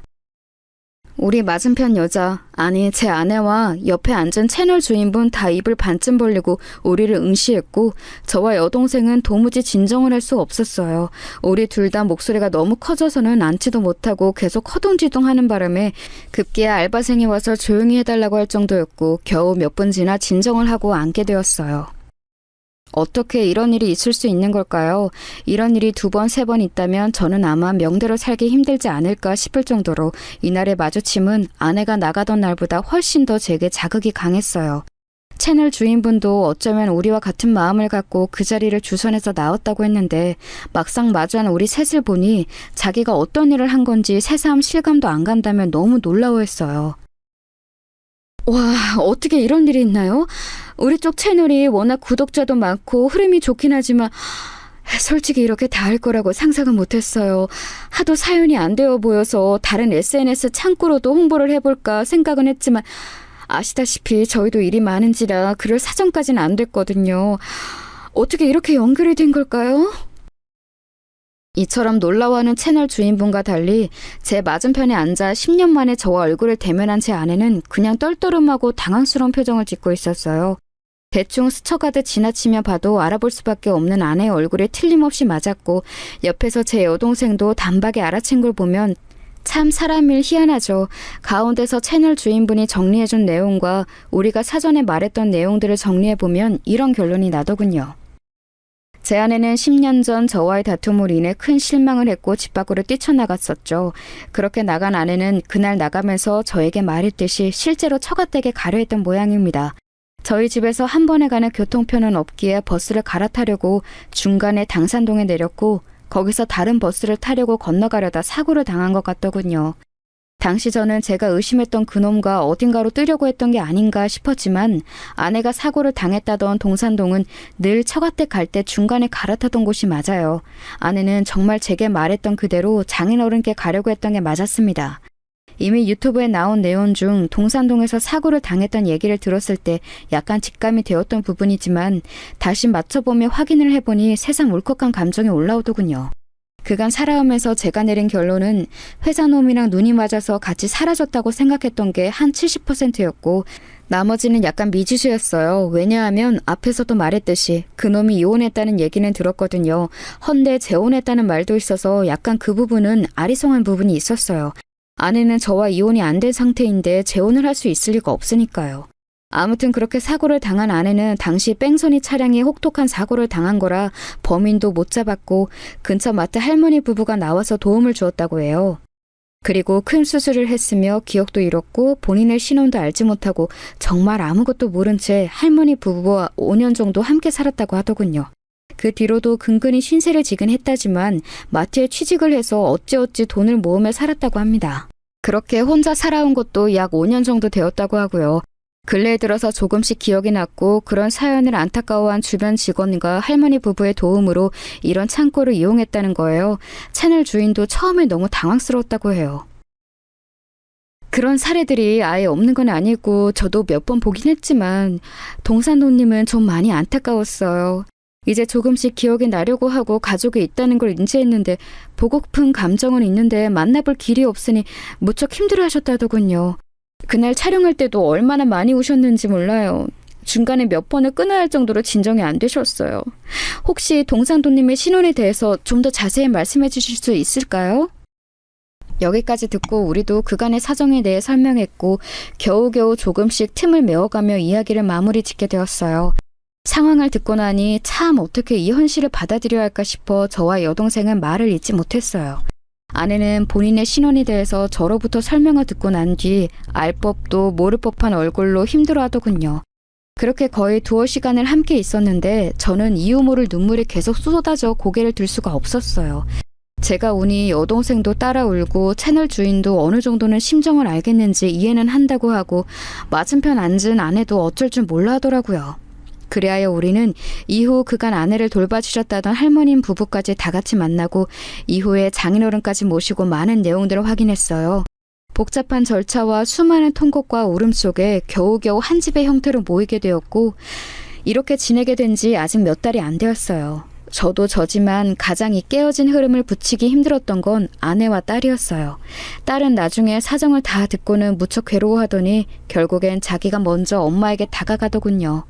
우리 맞은편 여자, 아니 제 아내와 옆에 앉은 채널 주인분 다 입을 반쯤 벌리고 우리를 응시했고 저와 여동생은 도무지 진정을 할 수 없었어요. 우리 둘 다 목소리가 너무 커져서는 앉지도 못하고 계속 허둥지둥하는 바람에 급기야 알바생이 와서 조용히 해달라고 할 정도였고 겨우 몇 분 지나 진정을 하고 앉게 되었어요. 어떻게 이런 일이 있을 수 있는 걸까요? 이런 일이 2번, 3번 있다면 저는 아마 명대로 살기 힘들지 않을까 싶을 정도로 이날의 마주침은 아내가 나가던 날보다 훨씬 더 제게 자극이 강했어요. 채널 주인분도 어쩌면 우리와 같은 마음을 갖고 그 자리를 주선해서 나왔다고 했는데 막상 마주한 우리 셋을 보니 자기가 어떤 일을 한 건지 새삼 실감도 안 간다며 너무 놀라워했어요. 와, 어떻게 이런 일이 있나요? 우리 쪽 채널이 워낙 구독자도 많고 흐름이 좋긴 하지만 솔직히 이렇게 다 할 거라고 상상은 못했어요. 하도 사연이 안 되어 보여서 다른 SNS 창구로도 홍보를 해볼까 생각은 했지만 아시다시피 저희도 일이 많은지라 그럴 사정까지는 안 됐거든요. 어떻게 이렇게 연결이 된 걸까요? 이처럼 놀라워하는 채널 주인분과 달리 제 맞은편에 앉아 10년 만에 저와 얼굴을 대면한 제 아내는 그냥 떨떠름하고 당황스러운 표정을 짓고 있었어요. 대충 스쳐가듯 지나치며 봐도 알아볼 수밖에 없는 아내의 얼굴에 틀림없이 맞았고 옆에서 제 여동생도 단박에 알아챈 걸 보면 참 사람일 희한하죠. 가운데서 채널 주인분이 정리해준 내용과 우리가 사전에 말했던 내용들을 정리해보면 이런 결론이 나더군요. 제 아내는 10년 전 저와의 다툼으로 인해 큰 실망을 했고 집 밖으로 뛰쳐나갔었죠. 그렇게 나간 아내는 그날 나가면서 저에게 말했듯이 실제로 처갓댁에 가려 했던 모양입니다. 저희 집에서 한 번에 가는 교통편은 없기에 버스를 갈아타려고 중간에 당산동에 내렸고 거기서 다른 버스를 타려고 건너가려다 사고를 당한 것 같더군요. 당시 저는 제가 의심했던 그놈과 어딘가로 뜨려고 했던 게 아닌가 싶었지만 아내가 사고를 당했다던 동산동은 늘 처갓댁 갈 때 중간에 갈아타던 곳이 맞아요. 아내는 정말 제게 말했던 그대로 장인어른께 가려고 했던 게 맞았습니다. 이미 유튜브에 나온 내용 중 동산동에서 사고를 당했던 얘기를 들었을 때 약간 직감이 되었던 부분이지만 다시 맞춰보며 확인을 해보니 새삼 울컥한 감정이 올라오더군요. 그간 살아오면서 제가 내린 결론은 회사놈이랑 눈이 맞아서 같이 사라졌다고 생각했던 게 한 70%였고 나머지는 약간 미지수였어요. 왜냐하면 앞에서도 말했듯이 그놈이 이혼했다는 얘기는 들었거든요. 헌데 재혼했다는 말도 있어서 약간 그 부분은 아리송한 부분이 있었어요. 아내는 저와 이혼이 안 된 상태인데 재혼을 할 수 있을 리가 없으니까요. 아무튼 그렇게 사고를 당한 아내는 당시 뺑소니 차량이 혹독한 사고를 당한 거라 범인도 못 잡았고 근처 마트 할머니 부부가 나와서 도움을 주었다고 해요. 그리고 큰 수술을 했으며 기억도 잃었고 본인의 신원도 알지 못하고 정말 아무것도 모른 채 할머니 부부와 5년 정도 함께 살았다고 하더군요. 그 뒤로도 근근히 신세를 지긴 했다지만 마트에 취직을 해서 어찌어찌 돈을 모으며 살았다고 합니다. 그렇게 혼자 살아온 것도 약 5년 정도 되었다고 하고요. 근래에 들어서 조금씩 기억이 났고 그런 사연을 안타까워한 주변 직원과 할머니 부부의 도움으로 이런 창고를 이용했다는 거예요. 채널 주인도 처음에 너무 당황스러웠다고 해요. 그런 사례들이 아예 없는 건 아니고 저도 몇 번 보긴 했지만 동산노님은 좀 많이 안타까웠어요. 이제 조금씩 기억이 나려고 하고 가족이 있다는 걸 인지했는데 보고픈 감정은 있는데 만나볼 길이 없으니 무척 힘들어하셨다더군요. 그날 촬영할 때도 얼마나 많이 우셨는지 몰라요. 중간에 몇 번을 끊어야 할 정도로 진정이 안 되셨어요. 혹시 동산도님의 신원에 대해서 좀 더 자세히 말씀해 주실 수 있을까요? 여기까지 듣고 우리도 그간의 사정에 대해 설명했고 겨우겨우 조금씩 틈을 메워가며 이야기를 마무리 짓게 되었어요. 상황을 듣고 나니 참 어떻게 이 현실을 받아들여야 할까 싶어 저와 여동생은 말을 잇지 못했어요. 아내는 본인의 신원에 대해서 저로부터 설명을 듣고 난 뒤 알 법도 모를 법한 얼굴로 힘들어하더군요. 그렇게 거의 두어 시간을 함께 있었는데 저는 이유 모를 눈물이 계속 쏟아져 고개를 들 수가 없었어요. 제가 우니 여동생도 따라 울고 채널 주인도 어느 정도는 심정을 알겠는지 이해는 한다고 하고 맞은편 앉은 아내도 어쩔 줄 몰라 하더라고요. 그리하여 우리는 이후 그간 아내를 돌봐주셨다던 할머님 부부까지 다 같이 만나고 이후에 장인어른까지 모시고 많은 내용들을 확인했어요. 복잡한 절차와 수많은 통곡과 울음 속에 겨우겨우 한 집의 형태로 모이게 되었고 이렇게 지내게 된 지 아직 몇 달이 안 되었어요. 저도 저지만 가장 이 깨어진 흐름을 붙이기 힘들었던 건 아내와 딸이었어요. 딸은 나중에 사정을 다 듣고는 무척 괴로워하더니 결국엔 자기가 먼저 엄마에게 다가가더군요.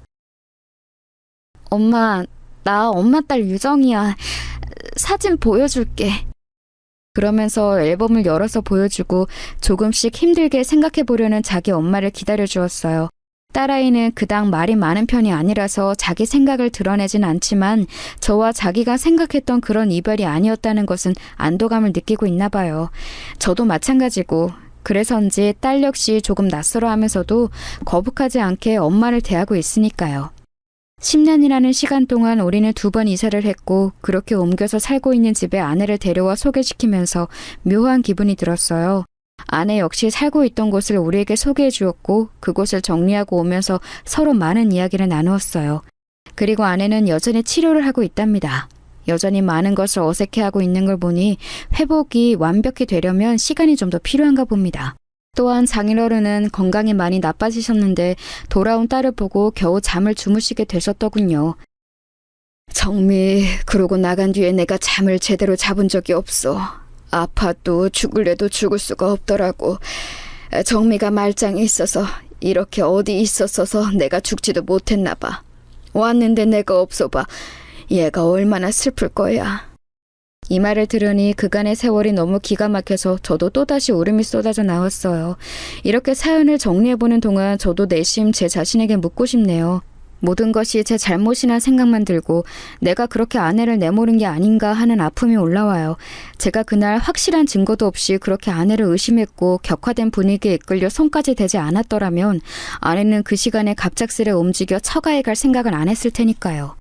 엄마, 나 엄마 딸 유정이야. 사진 보여줄게. 그러면서 앨범을 열어서 보여주고 조금씩 힘들게 생각해보려는 자기 엄마를 기다려주었어요. 딸아이는 그닥 말이 많은 편이 아니라서 자기 생각을 드러내진 않지만 저와 자기가 생각했던 그런 이별이 아니었다는 것은 안도감을 느끼고 있나 봐요. 저도 마찬가지고 그래서인지 딸 역시 조금 낯설어하면서도 거북하지 않게 엄마를 대하고 있으니까요. 10년이라는 시간 동안 우리는 2번 이사를 했고 그렇게 옮겨서 살고 있는 집에 아내를 데려와 소개시키면서 묘한 기분이 들었어요. 아내 역시 살고 있던 곳을 우리에게 소개해 주었고 그곳을 정리하고 오면서 서로 많은 이야기를 나누었어요. 그리고 아내는 여전히 치료를 하고 있답니다. 여전히 많은 것을 어색해하고 있는 걸 보니 회복이 완벽히 되려면 시간이 좀 더 필요한가 봅니다. 또한 장인어른은 건강이 많이 나빠지셨는데 돌아온 딸을 보고 겨우 잠을 주무시게 되셨더군요. 정미, 그러고 나간 뒤에 내가 잠을 제대로 잡은 적이 없어. 아파도 죽을래도 죽을 수가 없더라고. 정미가 말짱이 있어서 이렇게 어디 있었어서 내가 죽지도 못했나 봐. 왔는데 내가 없어 봐. 얘가 얼마나 슬플 거야. 이 말을 들으니 그간의 세월이 너무 기가 막혀서 저도 또다시 울음이 쏟아져 나왔어요. 이렇게 사연을 정리해보는 동안 저도 내심 제 자신에게 묻고 싶네요. 모든 것이 제 잘못이란 생각만 들고 내가 그렇게 아내를 내모른 게 아닌가 하는 아픔이 올라와요. 제가 그날 확실한 증거도 없이 그렇게 아내를 의심했고 격화된 분위기에 이끌려 손까지 대지 않았더라면 아내는 그 시간에 갑작스레 움직여 처가에 갈 생각을 안 했을 테니까요.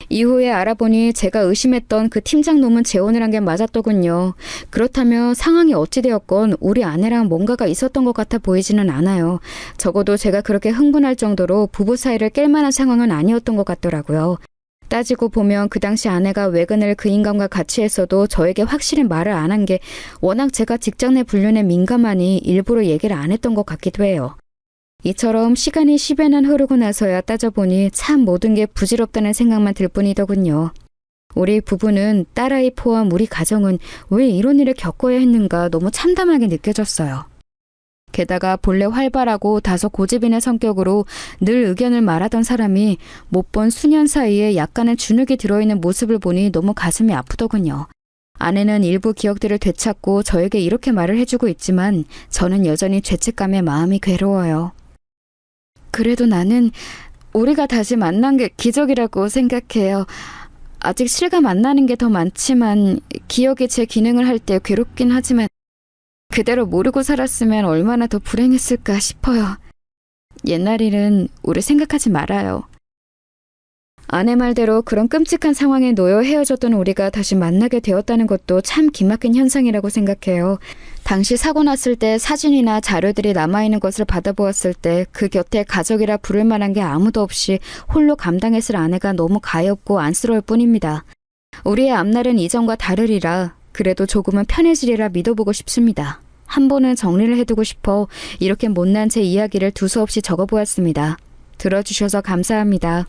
이후에 알아보니 제가 의심했던 그 팀장놈은 재혼을 한 게 맞았더군요. 그렇다면 상황이 어찌 되었건 우리 아내랑 뭔가가 있었던 것 같아 보이지는 않아요. 적어도 제가 그렇게 흥분할 정도로 부부 사이를 깰 만한 상황은 아니었던 것 같더라고요. 따지고 보면 그 당시 아내가 외근을 그 인간과 같이 했어도 저에게 확실히 말을 안 한 게 워낙 제가 직장 내 불륜에 민감하니 일부러 얘기를 안 했던 것 같기도 해요. 이처럼 시간이 10여 년 흐르고 나서야 따져보니 참 모든 게 부질없다는 생각만 들 뿐이더군요. 우리 부부는 딸아이 포함 우리 가정은 왜 이런 일을 겪어야 했는가 너무 참담하게 느껴졌어요. 게다가 본래 활발하고 다소 고집있는 성격으로 늘 의견을 말하던 사람이 못 본 수년 사이에 약간의 주눅이 들어있는 모습을 보니 너무 가슴이 아프더군요. 아내는 일부 기억들을 되찾고 저에게 이렇게 말을 해주고 있지만 저는 여전히 죄책감에 마음이 괴로워요. 그래도 나는 우리가 다시 만난 게 기적이라고 생각해요. 아직 실감 안 나는 게 더 많지만 기억이 제 기능을 할 때 괴롭긴 하지만 그대로 모르고 살았으면 얼마나 더 불행했을까 싶어요. 옛날 일은 우리 생각하지 말아요. 아내 말대로 그런 끔찍한 상황에 놓여 헤어졌던 우리가 다시 만나게 되었다는 것도 참 기막힌 현상이라고 생각해요. 당시 사고 났을 때 사진이나 자료들이 남아있는 것을 받아보았을 때 그 곁에 가족이라 부를 만한 게 아무도 없이 홀로 감당했을 아내가 너무 가엾고 안쓰러울 뿐입니다. 우리의 앞날은 이전과 다르리라 그래도 조금은 편해지리라 믿어보고 싶습니다. 한 번은 정리를 해두고 싶어 이렇게 못난 제 이야기를 두서없이 적어보았습니다. 들어주셔서 감사합니다.